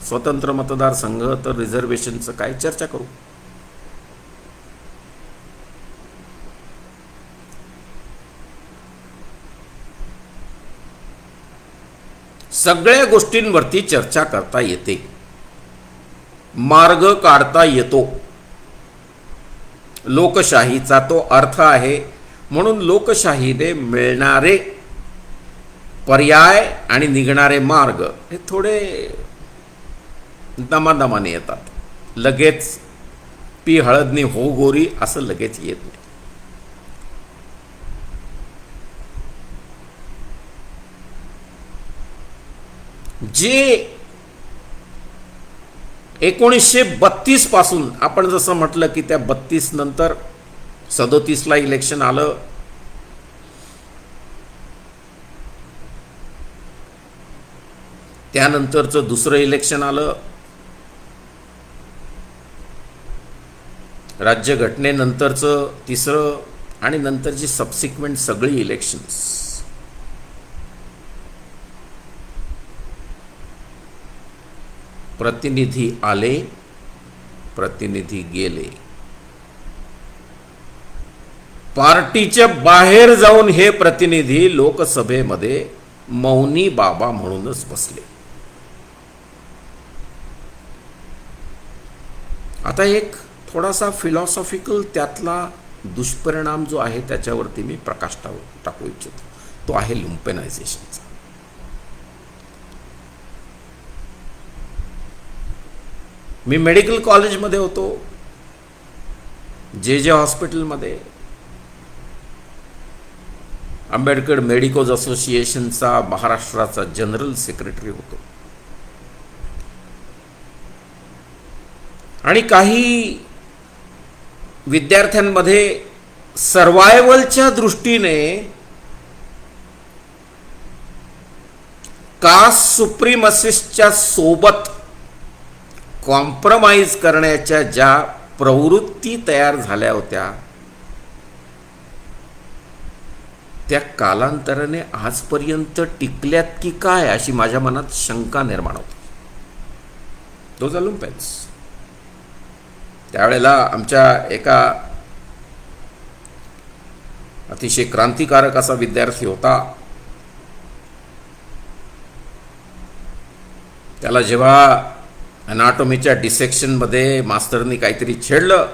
A: स्वतंत्र मतदारसंघ तर रिझर्वेशनचं काय चर्चा करू. सगळ्या गोष्टींवरती चर्चा करता येते, मार्ग काढता येतो. लोकशाहीचा तो अर्थ आहे. म्हणून लोकशाहीने मिळणारे पर्याय आणि निघणारे मार्ग हे थोडे दमादमाने येतात. लगेच पी हळदनी हो गोरी असं लगेच येत नाही. जे 1932 पासून आपण जसं म्हटलं की त्या 32 नंतर 37ला इलेक्शन आलं, त्यानंतरचं दुसरं इलेक्शन आलं, राज्यघटनेनंतरचं तिसरं आणि नंतरची सबसिक्वेंट सगळी इलेक्शन्स. प्रतिनिधी आले, प्रतिनिधी गेले. पार्टीच्या बाहेर जाऊन हे प्रतिनिधी लोकसभेमध्ये मौनी बाबा म्हणूनच बसले. आता एक थोडासा फिलॉसॉफिकल त्यातला दुष्परिणाम जो आहे त्याच्यावरती मी प्रकाश टाकू इच्छितो. तो आहे लुम्पेनायझेशनचा. मी मेडिकल कॉलेजमध्ये होतो, जे हॉस्पिटलमध्ये. आंबेडकर मेडिकोज असोसिएशनचा महाराष्ट्राचा जनरल सेक्रेटरी होतो. आणि काही विद्यार्थ्यांमध्ये सर्वायवलच्या दृष्टीने कास्ट सुप्रीमसिस्टच्या सोबत कॉम्प्रोमाइज करण्याच्या ज्या प्रवृत्ती तयार झाल्या होत्या त्या कालांतराने आजपर्यंत टिकल्यात की काय अशी माझ्या मनात शंका निर्माण होती. Those are lumpens. त्यावेळेला आमच्या एका अतिशय क्रांतिकारक असा विद्यार्थी होता त्याला जेव्हा अनाटॉमीच्या डिसेक्शनमध्ये मास्तरनी काहीतरी छेडलं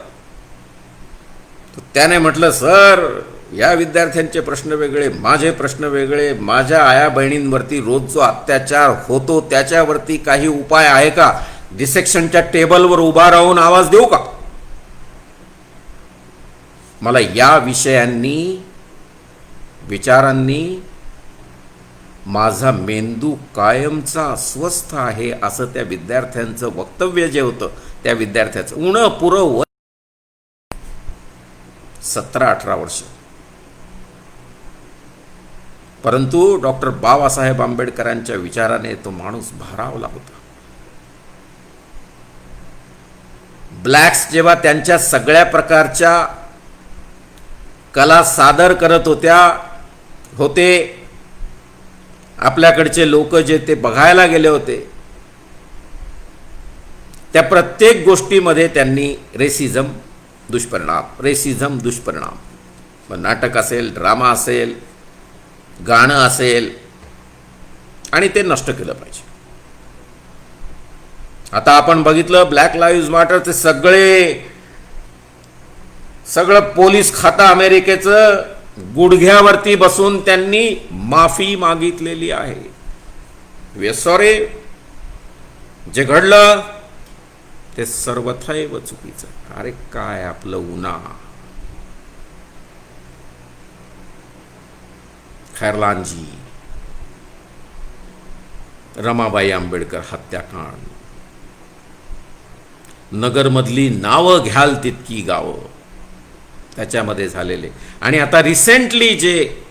A: तर त्याने म्हटलं, सर या विद्यार्थ्यांचे प्रश्न वेगळे, माझे प्रश्न वेगळे, माझ्या आया बहिणींवरती रोज जो अत्याचार होतो त्याच्यावरती काही उपाय आहे का? डिसेक्शनच्या टेबलवर उभा राहून आवाज देऊ का? मला या विचारांनी माझा मेंदू कायमचा अस्वस्थ आहे असं त्या विद्यार्थ्यांचं वक्तव्य जे होतं, त्या विद्यार्थ्याचं उणं पुरं वय 17-18 वर्ष. परंतु डॉक्टर बाबासाहेब आंबेडकरांच्या विचाराने तो माणूस भारावला होता. ब्लॅक्स जेव्हा त्यांच्या सगळ्या प्रकारच्या कला सादर करत होते, आपल्याकडचे लोक जे ते बघायला गेले होते, त्या प्रत्येक गोष्टीमध्ये त्यांनी रेसिझम दुष्परिणाम, मग नाटक असेल, ड्रामा असेल, गाणं असेल, आणि ते नष्ट केलं पाहिजे. आता आपण बघितलं ब्लॅक लाईव्ज मॅटरचे सगळं पोलीस खातं अमेरिकेचं गुडघ्यावरती बसून त्यांनी माफी मागितलेली आहे. वी आर सॉरी, जे घडलं ते सर्वथैव चुकीचं. अरे काय आपलं उन्हा, खैरलानजी, रमाबाई आंबेडकर हत्याकांड, नगरमधली नावं घ्याल तितकी गावं त्याच्यामध्ये झालेले, आणि आता रिसेंटली जे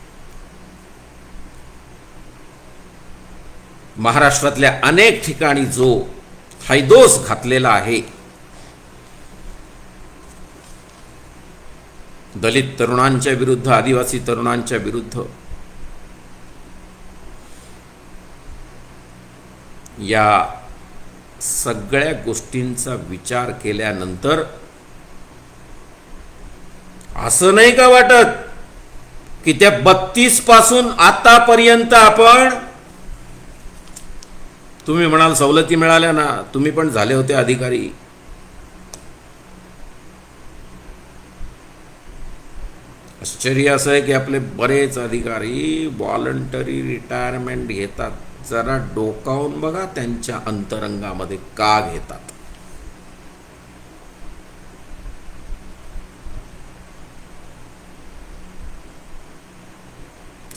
A: महाराष्ट्रातल्या अनेक ठिकाणी जो हैदोस घातलेला आहे, दलित तरुणांच्या विरुद्ध, आदिवासी तरुणांच्या विरुद्ध, या सगळ्या गोष्टींचा विचार केल्यानंतर असं नाही का वाटत की त्या 32 पासून आतापर्यंत आपण, तुम्ही म्हणाल सवलती मिळाल्या ना, तुम्ही पण झाले होते अधिकारी, आश्चर्य असं आहे की आपले बरेच अधिकारी व्हॉलंटरी रिटायरमेंट घेतात. जरा डोकावून बघा त्यांच्या अंतरंगामध्ये का घेतात.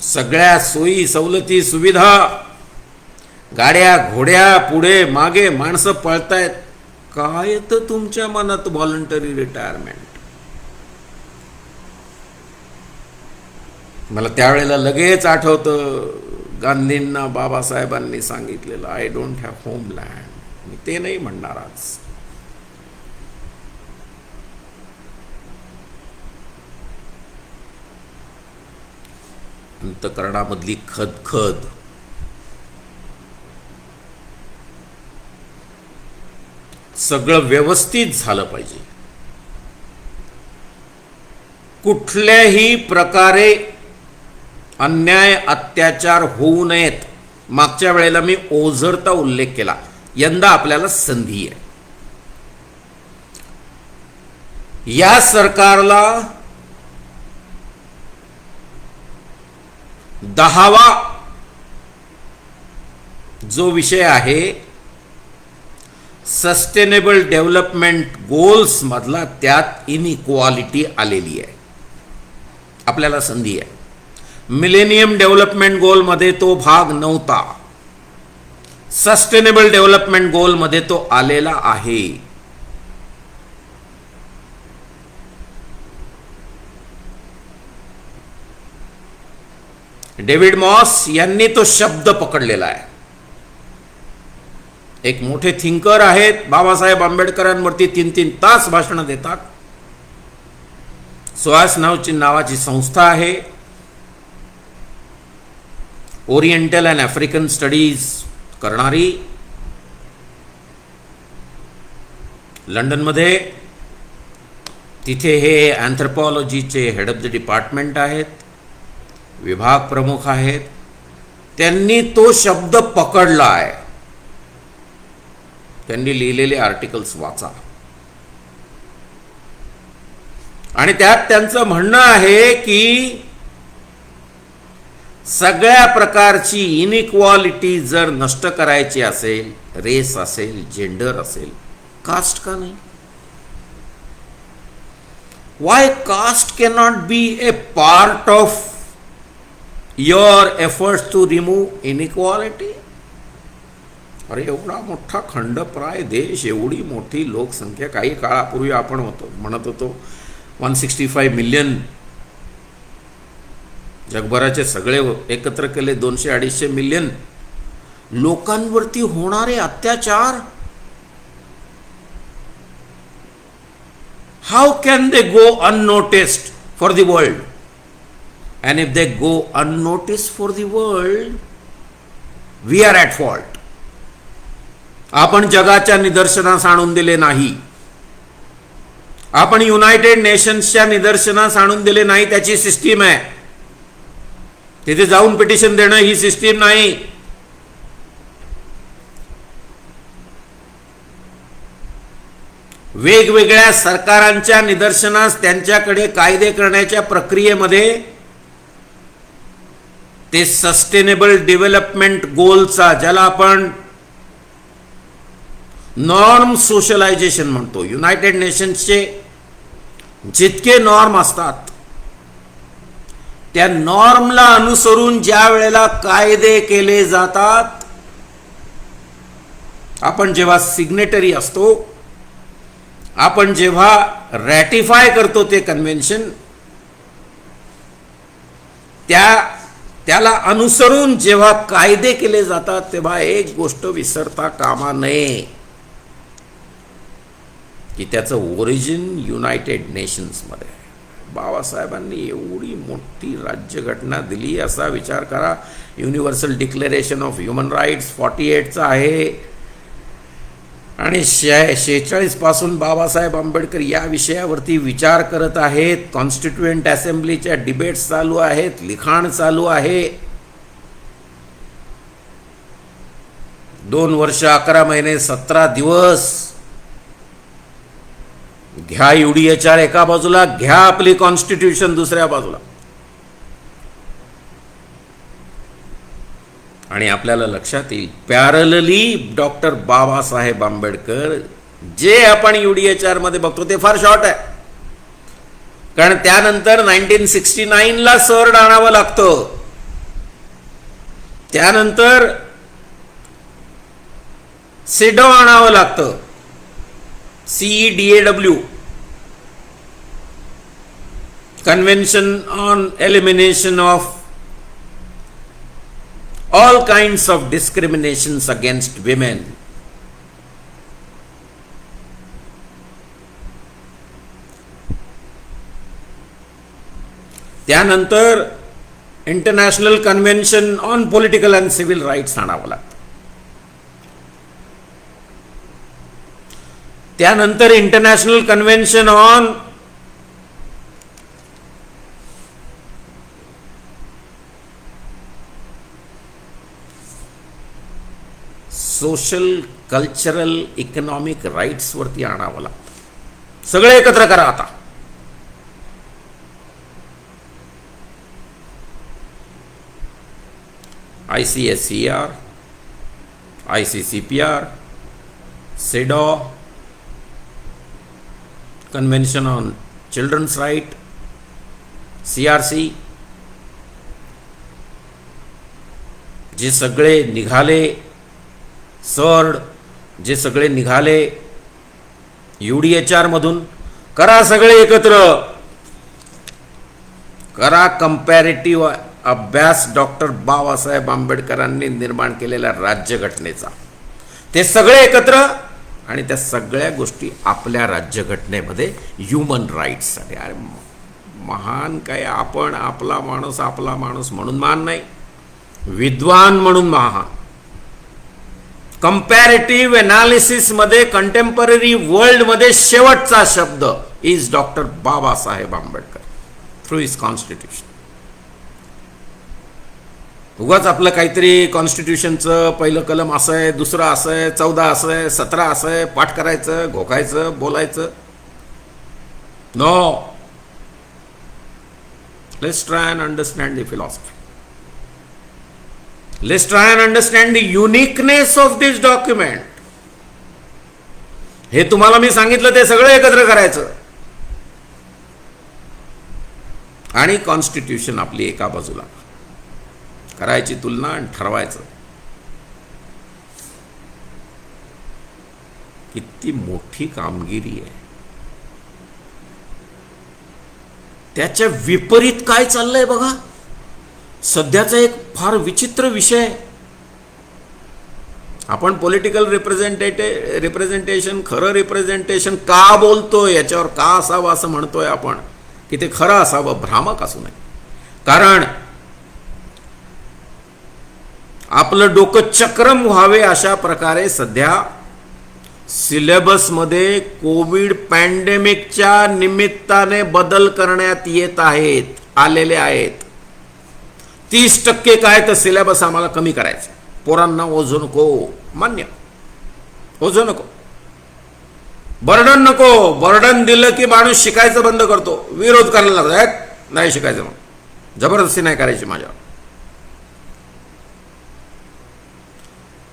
A: सगळ्या सोयी सवलती सुविधा, गाड्या घोड्या, पुढे मागे माणसं पळतायत, काय तर तुमच्या मनात व्हॉलंटरी रिटायरमेंट. मला त्यावेळेला लगेच आठवतं गांधींना बाबासाहेबांनी सांगितलेलं, आय डोंट हॅव होमलँड. मी ते नाही म्हणणार आज. अंतकरणामधली खदखद, सगळं व्यवस्थित झालं पाहिजे. कुठल्याही प्रकारे अन्याय अत्याचार होऊ नयेत. मागच्या वेळेला मी ओझरता उल्लेख केला, यंदा आपल्याला संधी आहे. या सरकारला 10वा जो विषय आहे सस्टेनेबल डेव्हलपमेंट गोल्स मधला, त्यात इनइक्वालिटी आलेली आहे. आपल्याला संधी आहे. मिलेनियम डेव्हलपमेंट गोल मध्ये तो भाग नव्हता, सस्टेनेबल डेव्हलपमेंट गोल मध्ये तो आलेला आहे. डेव्हिड मॉस यांनी तो शब्द पकडलेला आहे. एक मोठे थिंकर आहेत, बाबासाहेब आंबेडकरांवरती 3-3 तास भाषण देतात. SOAS नावाची संस्था आहे, ओरिएंटल अँड आफ्रिकन स्टडीज करणारी, लंडनमध्ये. तिथे हे अँथ्रोपॉलॉजीचे हेड ऑफ द डिपार्टमेंट आहेत, विभाग प्रमुख आहेत. त्यांनी तो शब्द पकडला आहे. त्यांनी लिहिलेले आर्टिकल्स वाचा. आणि त्यात त्यांचं म्हणणं आहे की सगळ्या प्रकारची इनइक्वालिटी जर नष्ट करायची असेल, रेस असेल, जेंडर असेल, कास्ट का नाही? Why caste cannot be a part of your efforts to remove inequality? अरे एवढा मोठा खंडप्राय देश, एवढी मोठी लोकसंख्या, काही काळापूर्वी आपण म्हणत होतो 165 मिलियन, जगभराचे सगळे एकत्र केले 200-250 मिलियन लोकांवरती होणारे अत्याचार, how can they go unnoticed for the world? And if they go unnoticed for the world, we are at fault. आपण जगाच्या निदर्शनास आणून दिले नाही, आपण युनायटेड नेशन्सच्या निदर्शनास आणून दिले नाही. त्याची सिस्टीम आहे, तिथे जाऊन पिटिशन देणं ही सिस्टीम नाही. वेगवेगळ्या सरकारांच्या निदर्शनास त्यांच्याकडे कायदे करण्याच्या प्रक्रियेमध्ये ते सस्टेनेबल डेव्हलपमेंट गोलचा, ज्याला आपण नॉर्म सोशलायझेशन म्हणतो, युनायटेड नेशन्सचे जितके नॉर्म असतात त्या नॉर्मला अनुसरून ज्या वेळेला कायदे केले जातात, आपण जेव्हा सिग्नेटरी असतो, आपण जेव्हा रॅटिफाय करतो ते कन्व्हेन्शन, त्याला अनुसरून जेव्हा कायदे केले जातात, तेव्हा एक गोष्ट विसरता कामा नये की त्याचं ओरिजिन युनायटेड नेशन्समध्ये आहे. बाबासाहेबांनी एवढी मोठी राज्यघटना दिली, असा विचार करा. Universal declaration of human rights 48चा आहे आणि 46 पासून बाबासाहेब आंबेडकर या विषयावरती विचार करत आहेत. कॉन्स्टिट्युएंट असेंब्लीच्या डिबेट्स चालू आहेत, लिखाण चालू आहे. 2 वर्ष 11 महिने 17 दिवस घ्या UDHR एका बाजूला, घ्या आपली कॉन्स्टिट्यूशन दुसऱ्या बाजूला, आणि आपल्याला लक्षात येईल पॅरलली डॉक्टर बाबासाहेब आंबेडकर, जे आपण UDHR मध्ये बघतो ते फार शॉर्ट आहे, कारण त्यानंतर 1969ला सर्ड आणावं लागतं, त्यानंतर सेडो आणावं लागतं, CEDAW, convention on elimination of all kinds of discriminations against women. त्यानंतर international convention on political and civil rights आणावं लागतं. त्यानंतर international convention on social, cultural, economic rights वरती आणावं लागतं. सगळे एकत्र करा आता. ICSCR, ICCPR, CEDAW, convention on children's right, CRC, जे सगळे निघाले, सर्ड जे सगळे निघाले UDHR मधून, करा सगळे एकत्र, करा कंपॅरेटिव्ह अभ्यास डॉक्टर बाबासाहेब आंबेडकरांनी निर्माण केलेल्या राज्यघटनेचा. ते सगळे एकत्र, आणि त्या सगळ्या गोष्टी आपल्या राज्यघटनेमध्ये ह्युमन राईट्ससाठी. अरे महान काय आपण, आपला माणूस म्हणून महान नाही, विद्वान म्हणून महान. कंपॅरेटिव्ह एनालिसिस मध्ये कंटेम्पररी वर्ल्ड मध्ये शेवटचा शब्द is doctor Babasaheb Ambedkar through his constitution. उगाच आपलं काहीतरी कॉन्स्टिट्यूशनचं पहिलं कलम असं आहे, दुसरं असं आहे, 14 असं आहे, 17 असं आहे, पाठ करायचं, घोकायचं, बोलायचं. No, let's try and understand the philosophy. Let's try and understand the uniqueness of this document. हे तुम्हाला मी सांगितलं ते सगळं एकत्र करायचं आणि कॉन्स्टिट्यूशन आपली एका बाजूला करायची तुलना आणि ठरवायचं. किती मोठी कामगिरी आहे. त्याच्या विपरीत काय चाललंय बघा. सध्याचा एक फार विचित्र विषय. आपण पॉलिटिकल रिप्रेझेंटेशन, खरं रिप्रेझेंटेशन का बोलतोय, याच्यावर का असावं असं म्हणतोय आपण की ते खरं असावं, भ्रामक असू नये. कारण आपलं डोकं चक्रम व्हावे अशा प्रकारे सध्या सिलेबसमध्ये कोविड पॅन्डेमिकच्या निमित्ताने बदल करण्यात येत आहेत, आलेले आहेत. 30% काय तर सिलेबस आम्हाला कमी करायचं. पोरांना ओझू नको, मान्य, ओझू नको, बर्डन नको. बर्डन दिलं की माणूस शिकायचं बंद करतो, विरोध करायला लागतात. नाही शिकायचं, मग जबरदस्ती नाही करायची माझ्यावर.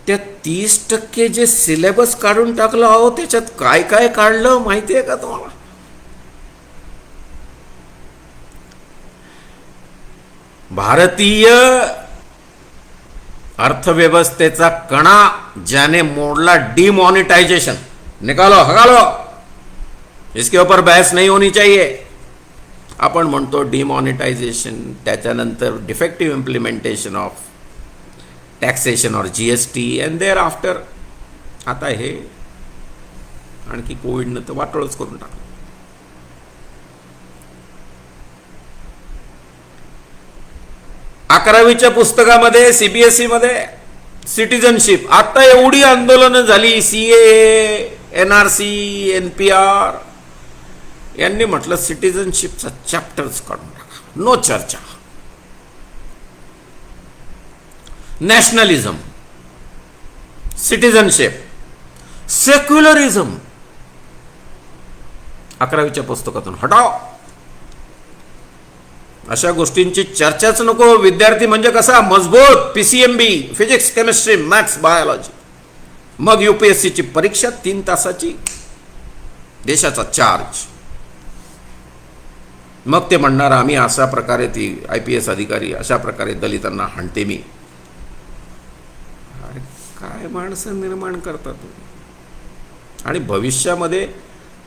A: त्या 30% जे सिलेबस काढून टाकलं, अहो त्याच्यात काय काय काढलं माहिती आहे का तुम्हाला? भारतीय अर्थव्यवस्थेचा कणा ज्याने मोडला, डिमॉनिटाइजेशन. निकालो, हगालो, इसके ऊपर बहस नहीं होनी चाहिए. आपण म्हणतो डिमॉनिटायझेशन, त्याच्यानंतर डिफेक्टिव्ह इम्प्लिमेंटेशन ऑफ टॅक्सेशन और GST अँड देअर आफ्टर आता हे आणखी कोविडनं तर वाटोळच करून टाकलं. अकरावीच्या पुस्तकामध्ये CBSE मध्ये सिटिझनशिप, आता एवढी आंदोलनं झाली, CAA, NRC, NPR यांनी म्हटलं सिटिझनशिपचा चॅप्टर्स काढून टाका, नो चर्चा. नॅशनलिझम, सिटिझनशिप, सेक्युलरिझम 11वीच्या पुस्तकातून हटाव. अशा गोष्टींची चर्चाच नको. विद्यार्थी म्हणजे कसा मजबूत, PCMB, physics, chemistry, maths, biology. मग UPSCची परीक्षा 3 तासाची, देशाचा चार्ज. मग ते म्हणणार आम्ही अशा प्रकारे, ती IPS अधिकारी अशा प्रकारे दलितांना हाणते मी. अरे काय माणसं निर्माण करतात. आणि भविष्यामध्ये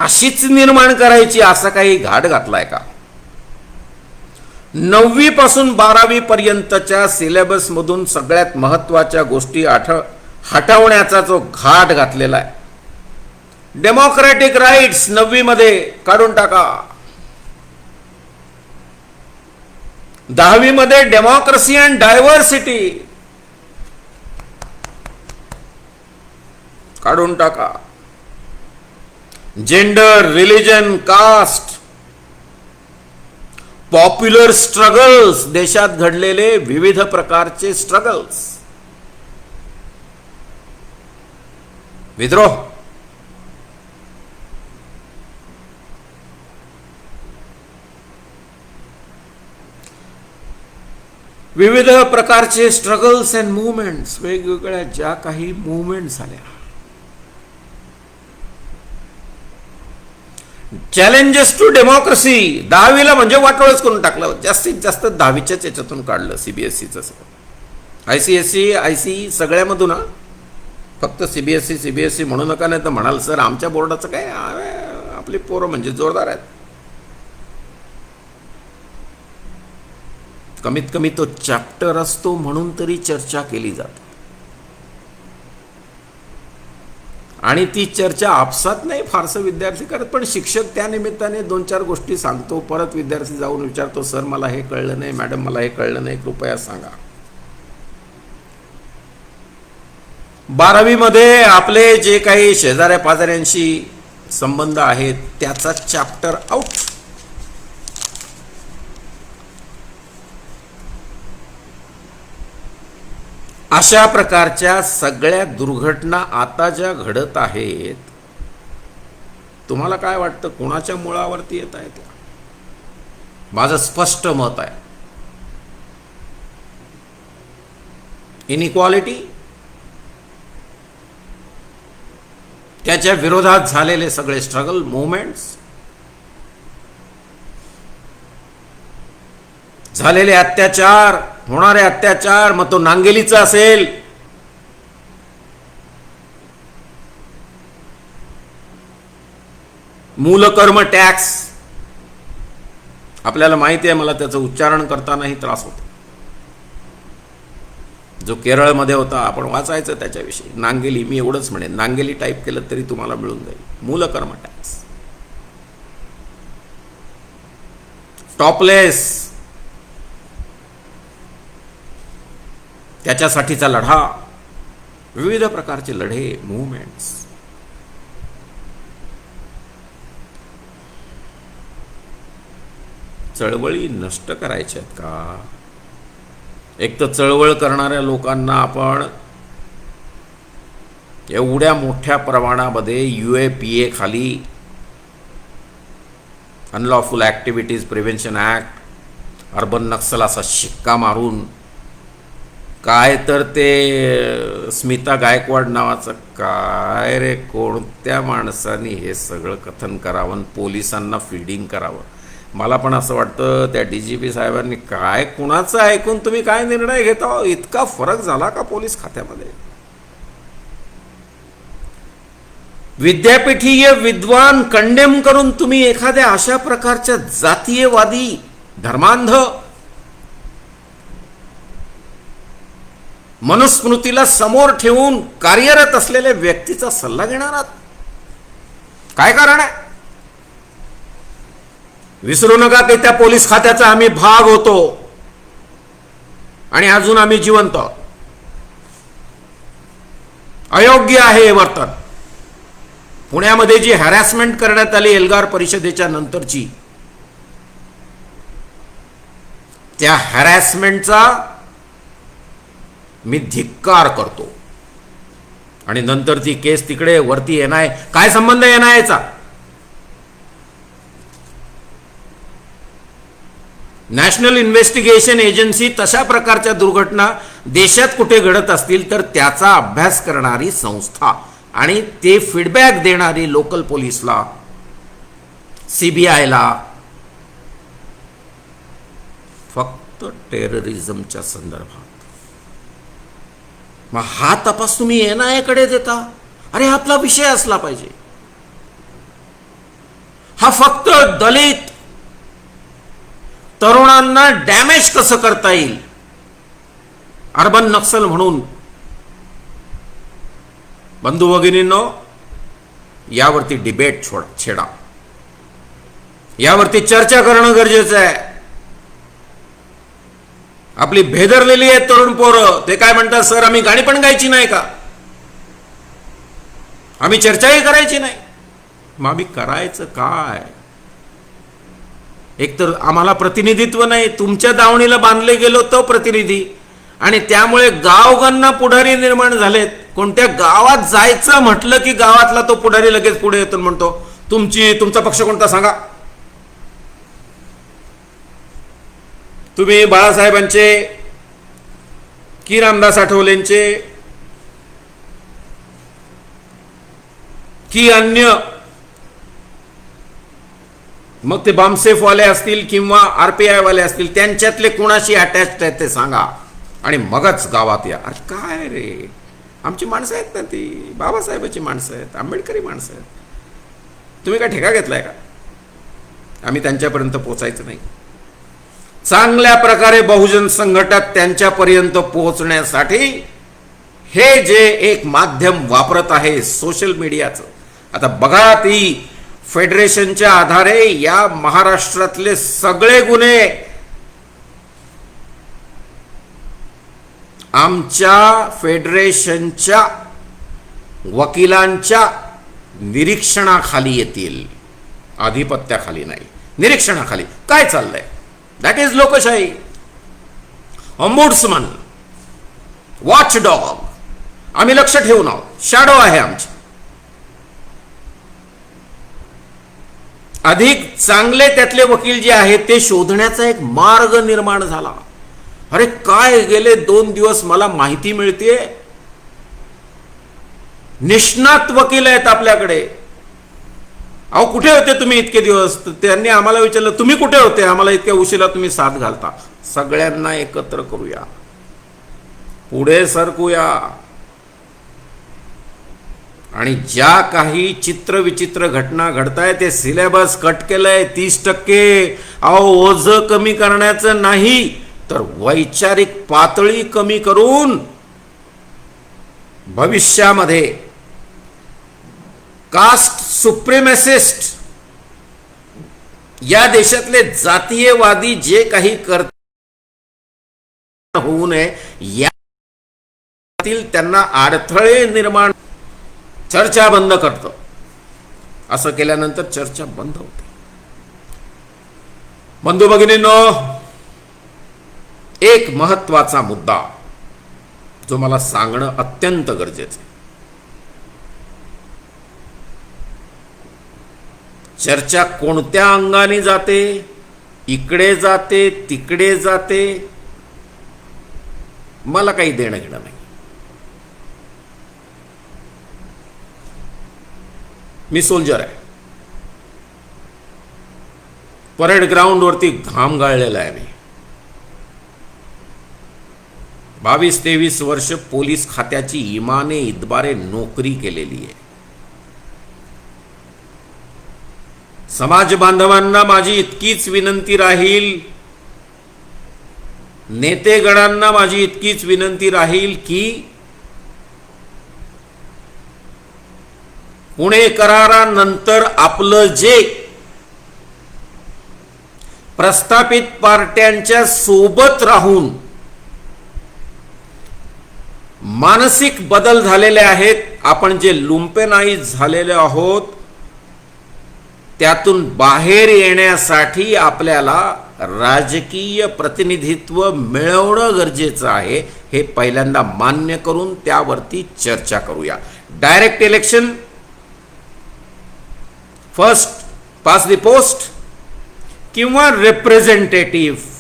A: अशीच निर्माण करायची असा काही घाट घातलाय का? 9वी पासून 12वी पर्यंतच्या सिलेबस मधून सगळ्यात महत्त्वाच्या गोष्टी हटवण्याचा जो घाट घातलेला आहे. डेमोक्रेटिक राईट्स 9वी मध्ये काढून टाका. 10वी मध्ये डेमोक्रेसी अँड डायव्हर्सिटी काढून टाका. Gender, religion, caste, popular struggles, देशात घडलेले विविध प्रकारचे स्ट्रगल्स, विद्रोह, विविध प्रकारचे स्ट्रगल्स अँड मुवमेंट्स, वेगवेगळ्या ज्या काही मुवमेंट्स झाल्या, चॅलेंजेस टू डेमोक्रेसी 10वीला म्हणजे वाटोळच करून टाकलं. जास्तीत जास्त 10वीच्याच याच्यातून काढलं CBSEचं सगळं. ICSE, ICE सगळ्यामधून. फक्त CBSE म्हणू नका, नाही तर म्हणाल सर आमच्या बोर्डाचं काय, आपली पोरं म्हणजे जोरदार आहेत. कमीत कमी तो चॅप्टर असतो म्हणून तरी चर्चा केली जाते. आणि ती चर्चा आपसात नाही फारसं विद्यार्थी करत, पण शिक्षक त्या निमित्ताने 2-4 गोष्टी सांगतो. परत विद्यार्थी जाऊन विचारतो, सर मला हे कळलं नाही, मॅडम मला हे कळलं नाही, कृपया सांगा. 12वी मध्ये आपले जे काही शेजाऱ्या पाजाऱ्यांशी संबंध आहेत त्याचा चॅप्टर आउट. अशा प्रकारच्या सगळ्या दुर्घटना आता ज्या घडत आहेत, तुम्हाला काय वाटतं कोणाच्या मुळावरती येत आहेत? माझं स्पष्ट मत आहे, इनइक्वालिटी, त्याच्या विरोधात झालेले सगळे स्ट्रगल मुवमेंट्स, झालेले अत्याचार, होणारे अत्याचार, मग तो नांगेलीचा असेल, मूलकर्म टॅक्स, आपल्याला माहिती आहे, मला त्याचं उच्चारण करतानाही त्रास होतो, जो केरळमध्ये होता, आपण वाचायचं त्याच्याविषयी, नांगेली, मी एवढंच म्हणेन, नांगेली टाईप केलं तरी तुम्हाला मिळून जाईल, मूलकर्म टॅक्स, टॉपलेस, त्याच्यासाठीचा लढा, विविध प्रकारचे लढे, मुवमेंट्स. चळवळी नष्ट करायच्या आहेत का? एक तर चळवळ करणाऱ्या लोकांना आपण एवढ्या मोठ्या प्रमाणामध्ये UAPA खाली, unlawful activities prevention act, urban Naxal असा शिक्का मारून, काय तर ते स्मिता गायकवाड नावाचं, काय रे, कोणत्या माणसाने हे सगळं कथन करावं, पोलिसांना फीडिंग करावं. मला पण असं वाटतं त्या DGP साहेबांनी, काय कुणाचं ऐकून तुम्ही काय निर्णय घेता? इतका फरक झाला का पोलीस खात्यामध्ये? विद्यापीठीय विद्वान कंडेम करून तुम्ही एखाद्या अशा प्रकारच्या जातीयवादी, धर्मांध, मनुस्मृतीला समोर ठेवून कार्यरत असलेल्या व्यक्तीचा सल्ला घेणार आहात? काय कारण आहे? विसरू नका की त्या पोलीस खात्याचा आम्ही भाग होतो आणि अजून आम्ही जिवंत आहोत. अयोग्य आहे हे वर्तन. पुण्यामध्ये जी हॅरॅसमेंट करण्यात आली एल्गार परिषदेच्या नंतरची, त्या हॅरॅसमेंटचा मी धिक्कार करतो. आणि नंतर ती केस तिकडे वरती NIA, काय संबंध NIAचा? नॅशनल इन्व्हेस्टिगेशन एजन्सी तशा प्रकारच्या दुर्घटना देशात कुठे घडत असतील तर त्याचा अभ्यास करणारी संस्था आणि ते फीडबॅक देणारी लोकल पोलीसला, CBIला. फक्त टेररिझमच्या संदर्भात मग हा तपास तुम्ही NIA कडे देता? अरे आपला विषय असला पाहिजे हा. फक्त दलित तरुणांना डॅमेज कसं करता येईल अर्बन नक्सल म्हणून. बंधू भगिनींनो, यावरती डिबेट छेडा, यावरती चर्चा करणं गरजेचं आहे. आपली भेदरलेली आहेत तरुण पोरं, ते काय म्हणतात, सर आम्ही गाणी पण गायची नाही का, आम्ही चर्चाही करायची नाही. मग आम्ही करायचं काय? एकतर आम्हाला प्रतिनिधित्व नाही, तुमच्या दावणीला बांधले गेलो तो प्रतिनिधी, आणि त्यामुळे गावगांना पुढारी निर्माण झालेत. कोणत्या गावात जायचं म्हटलं की गावातला तो पुढारी लगेच पुढे येतो, म्हणतो तुमचा पक्ष कोणता सांगा. तुम्ही बाळासाहेबांचे की रामदास आठवलेंचे की अन्य, मग ते बॉम्बसेफवाले असतील किंवा RPI वाले असतील, त्यांच्यातले कुणाशी अटॅच्ड आहेत ते सांगा आणि मगच गावात या. अरे काय रे, आमची माणसं आहेत ना, ती बाबासाहेबांची माणसं आहेत, आंबेडकरी माणसं आहेत. तुम्ही काय ठेका घेतलाय का? आम्ही त्यांच्यापर्यंत पोहोचायचं नाही. चांगल्या प्रकारे बहुजन संघटक त्यांच्यापर्यंत पोहोचण्यासाठी हे जे एक माध्यम वापरत आहे सोशल मीडियाचं. आता बघा, ती फेडरेशनच्या आधारे या महाराष्ट्रातले सगळे गुन्हे आमच्या फेडरेशनच्या वकिलांच्या निरीक्षणाखाली येतील, आधिपत्याखाली नाही, निरीक्षणाखाली. काय चाललंय? दॅट इज लोकशाही. ऑम्बुड्समन, वॉच डॉग, आम्ही लक्ष ठेवून आहोत, शॅडो आहे आमची. अधिक चांगले त्यातले वकील जे आहेत ते शोधण्याचा एक मार्ग निर्माण झाला. अरे काय गेले 2 दिवस मला माहिती मिळतेय, निष्णात वकील आहेत आपल्याकडे. अहो कुठे होते तुम्ही इतके दिवस? त्यांनी आम्हाला विचारलं तुम्ही कुठे होते, आम्हाला इतक्या उशिरा तुम्ही साथ घालता. सगळ्यांना एकत्र करूया, पुढे सरकूया, आणि ज्या काही चित्र विचित्र घटना घडताय ते सिलेबस कट केलंय 30%. अहो ओझ कमी करण्याचं नाही तर वैचारिक पातळी कमी करून भविष्यामध्ये कास्ट सुप्रीमेसिस्ट या देशातले जातीयवादी जे काही करत होऊ नये यातील त्यांना अडथळे निर्माण. चर्चा बंद करतो, असं केल्यानंतर चर्चा बंद होते. बंधू भगिनींनो, एक महत्वाचा मुद्दा जो मला सांगणं अत्यंत गरजेचं आहे. चर्चा कोणत्या अंगाने जाते, इकडे जाते तिकडे जाते, मला काही देणं घेणं नाही. मी सोल्जर आहे, परेड ग्राउंड वरती घाम गाळलेला आहे. मी 22-23 वर्ष पोलीस खात्याची इमाने इतबारे नोकरी केलेली आहे. समाज बांधवांना माझी इतकीच विनंती राहील, नेतेगणांना माझी इतकीच विनंती राहील की पुणे करारानंतर आपलं जे प्रस्थापित पार्ट्यांच्या सोबत राहून मानसिक बदल झालेले आहेत, आपण जे लुम्पेनाइज झालेले आहोत, त्यातून बाहेर येण्यासाठी आपल्याला राजकीय प्रतिनिधित्व मिळवणं गरजेचं आहे. हे पहिल्यांदा मान्य करून त्यावरती चर्चा करूया. Direct election, first pass the post, किंवा रिप्रेझेंटेटिव्ह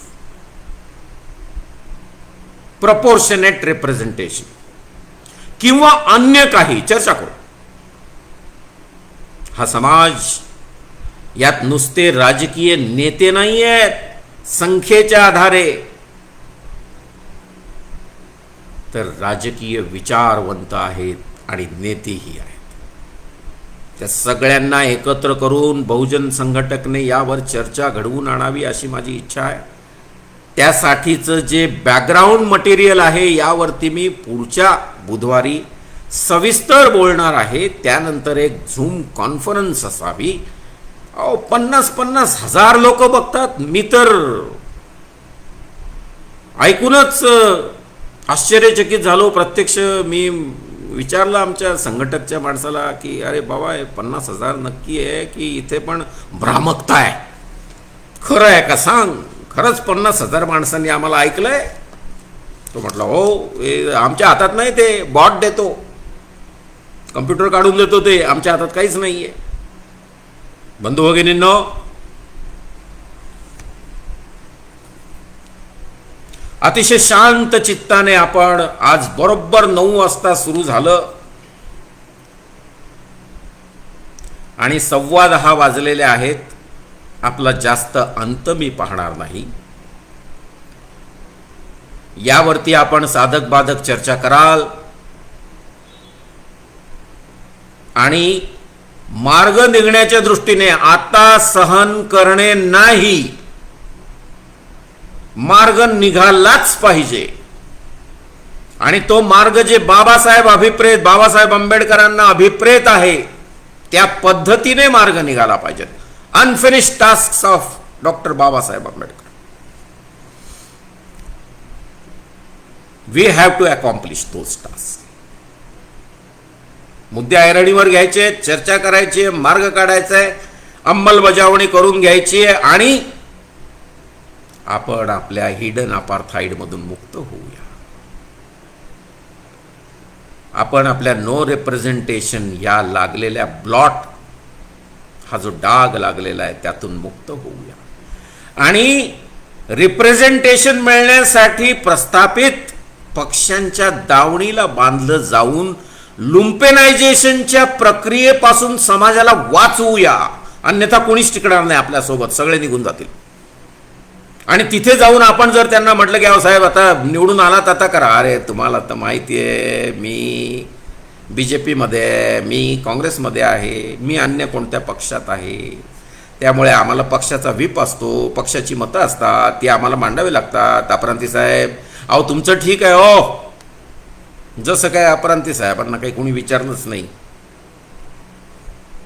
A: प्रपोर्शनेट रिप्रेझेंटेशन, किंवा अन्य काही चर्चा करू. हा समाज, यात नुसते राजकीय नेते नाही आहेत संख्येच्या आधारे, तर राजकीय विचारवंत आहेत आणि नेतेही आहेत. त्या सगळ्यांना एकत्र करून बहुजन संघटकने यावर चर्चा घडवून आणावी अशी माझी इच्छा आहे. त्यासाठीचं जे बॅकग्राऊंड मटेरियल आहे यावरती मी पुढच्या बुधवारी सविस्तर बोलणार आहे. त्यानंतर एक झूम कॉन्फरन्स असावी. 50-50 हजार लोक बघतात. मी तर ऐकूनच आश्चर्यचकित झालो. प्रत्यक्ष मी विचारलं आमच्या संघटकच्या माणसाला की अरे बाबा 50,000 नक्की आहे की इथे पण भ्रामकता आहे, खरं आहे का सांग, खरंच 50,000 माणसांनी आम्हाला ऐकलंय? तो म्हटला हो, आमच्या हातात नाही, ते बॉट देतो, कम्प्युटर काढून देतो, ते आमच्या हातात काहीच नाहीये. बंधू भगिनींनो, अतिशय शांत चित्ताने आपण आज बरोबर 9 वाजता सुरू झालं आणि 10:15 वाजलेले आहेत. आपला जास्त अंत मी पाहणार नाही. यावरती आपण साधक बाधक चर्चा कराल आणि मार्ग निघण्याच्या दृष्टीने आता सहन करणे नाही, मार्ग निघालाच पाहिजे. आणि तो मार्ग जे बाबासाहेब आंबेडकरांना अभिप्रेत आहे त्या पद्धतीने मार्ग निघाला पाहिजे. Unfinished tasks of doctor Babasaheb Ambedkar, we have to accomplish those task. मुद्दे ऐरणीवर घ्यायचे, चर्चा करायची, मार्ग काढायचा आहे, अंमलबजावणी करून घ्यायची आहे आणि आपण आपल्या हिडन अपार्थाईड मधून मुक्त होऊया. आपण आपल्या नो रिप्रेझेंटेशन या लागलेल्या ब्लॉट, हा जो डाग लागलेला आहे त्यातून मुक्त होऊया आणि रिप्रेझेंटेशन मिळण्यासाठी प्रस्थापित पक्षांच्या दावणीला बांधलं जाऊन लुम्पेनायझेशनच्या प्रक्रियेपासून समाजाला वाचवूया. अन्यथा कोणीच टिकणार नाही आपल्यासोबत, सगळे निघून जातील. आणि तिथे जाऊन आपण जर त्यांना म्हटलं की साहेब आता निवडून आलात आता करा, अरे तुम्हाला तर माहिती आहे मी BJP मध्ये आहे, मी काँग्रेसमध्ये आहे, मी अन्य कोणत्या पक्षात आहे, त्यामुळे आम्हाला पक्षाचा व्हीप असतो, पक्षाची मतं असतात, ती आम्हाला मांडावी लागतात. अपरांती साहेब अहो तुमचं ठीक आहे हो, जसं काय अपरांती साहेबांना काही कोणी विचारलंच नाही.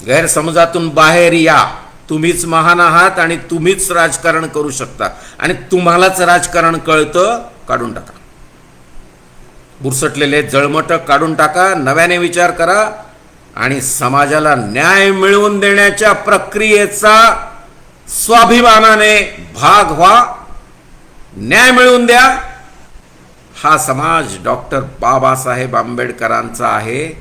A: गैरसमजातून बाहेर या, तुम्हीच महान आहात आणि तुम्हीच राजकारण करू शकता आणि तुम्हालाच राजकारण कळतं, काढून टाका. बुरसटलेले जळमट काढून टाका, नव्याने विचार करा आणि समाजाला न्याय मिळवून देण्याच्या प्रक्रियेचा स्वाभिमानाने भाग व्हा. न्याय मिळवून द्या. हा समाज डॉक्टर बाबासाहेब आंबेडकरांचा आहे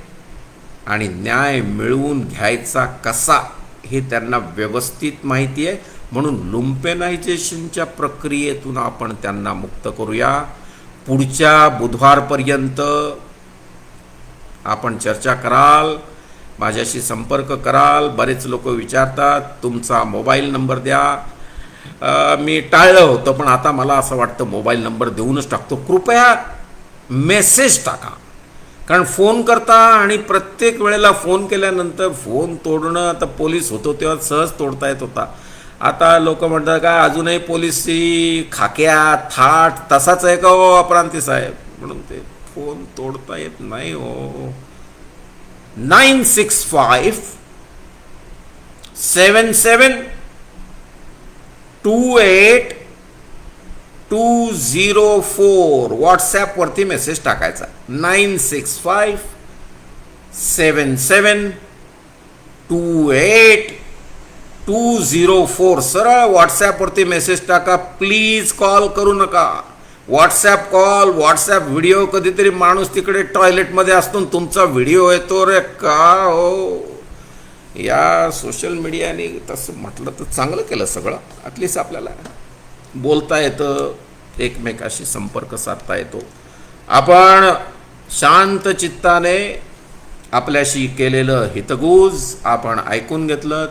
A: आणि न्याय मिळवून घ्यायचा कसा हे त्यांना व्यवस्थित माहिती आहे. म्हणून लुम्पेनायझेशनच्या प्रक्रियेतून आपण त्यांना मुक्त करूया. पुढच्या बुधवारपर्यंत आपण चर्चा कराल, माझ्याशी संपर्क कराल. बरेच लोक विचारतात तुमचा मोबाईल नंबर द्या. मी टाळलं होतं पण आता मला असं वाटतं मोबाईल नंबर देऊनच टाकतो. कृपया मेसेज टाका, कारण फोन करता आणि प्रत्येक वेळेला फोन केल्यानंतर फोन तोडणं, आता पोलीस होतो तेव्हा सहज तोडता येत होता. आता लोक म्हणतात का अजूनही पोलिसी खाक्या थाट तसाच आहे का हो अपरांती साहेब, म्हणून ते फोन तोडता येत नाही हो. 9657728204 व्हॉट्सॲपवरती मेसेज टाकायचा. 9657728204 सरळ व्हॉट्सॲपवरती मेसेज टाका. प्लीज कॉल करू नका. व्हॉट्सॲप कॉल, व्हॉट्सॲप व्हिडिओ, कधीतरी माणूस तिकडे टॉयलेटमध्ये असतो तुमचा व्हिडिओ येतो. रे का हो, या सोशल मीडियाने तसं म्हटलं तर चांगलं केलं सगळं. ॲटलिस्ट आपल्याला बोलता येतं, एकमेकाशी संपर्क साधता येतो. आपण शांत चित्ताने आपल्याशी केलेलं हितगुज आपण ऐकून घेतलं.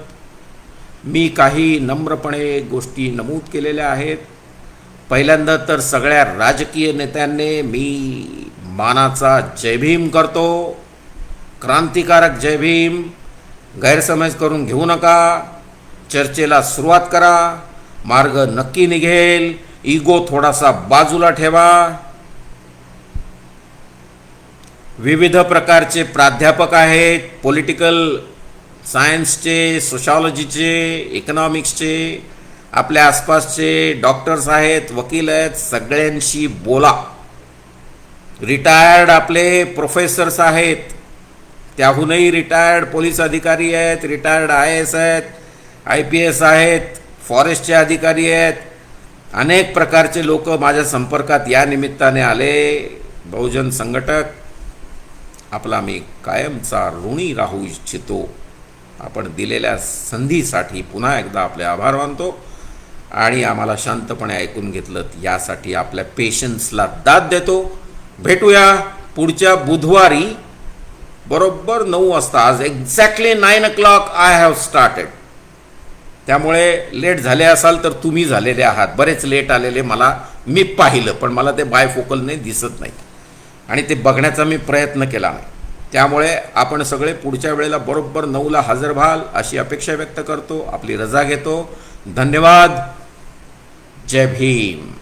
A: मी काही नम्रपणे गोष्टी नमूद केलेल्या आहेत. पहिल्यांदा तर सगळ्या राजकीय नेत्यांनी मी मानाचा जय भीम करतो, क्रांतिकारक जय भीम. गैरसमज करून घेऊ नका, चर्चेला सुरुवात करा, मार्ग नक्की निघेल. इगो थोडासा बाजूला ठेवा. विविध प्रकारचे प्राध्यापक आहेत, पॉलिटिकल सायन्सचे, सोशॉलॉजीचे, इकॉनॉमिक्सचे, आपल्या आसपासचे डॉक्टर्स आहेत, वकील आहेत, सगळ्यांशी बोला. रिटायर्ड आपले प्रोफेसर्स आहेत, त्याहूनही रिटायर्ड पोलीस अधिकारी आहेत, रिटायर्ड IAS आहेत, IPS आहेत, फॉरेस्टचे अधिकारी आहेत. अनेक प्रकारचे लोक माझ्या संपर्कात या निमित्ताने आले. बहुजन संघटक आपला मी कायमचा ऋणी राहू इच्छितो. आपण दिलेल्या संधीसाठी पुन्हा एकदा आपले आभार मानतो आणि आम्हाला शांतपणे ऐकून घेतलं यासाठी आपल्या पेशन्सला दाद देतो. भेटूया पुढच्या बुधवारी बरोबर 9 वाजता. आज exactly 9 o'clock I have started. त्यामुळे लेट झाले असाल तर तुम्ही झालेले आहात. बरेच लेट आलेले मी पाहिलं पण मला ते बायफोकल नाही दिसत नाही आणि ते बघण्याचा मी प्रयत्न केला नाही. त्यामुळे आपण सगळे पुढच्या वेळेला बरोबर 9ला हजर व्हाल अशी अपेक्षा व्यक्त करतो. आपली रजा घेतो. धन्यवाद. जय भीम.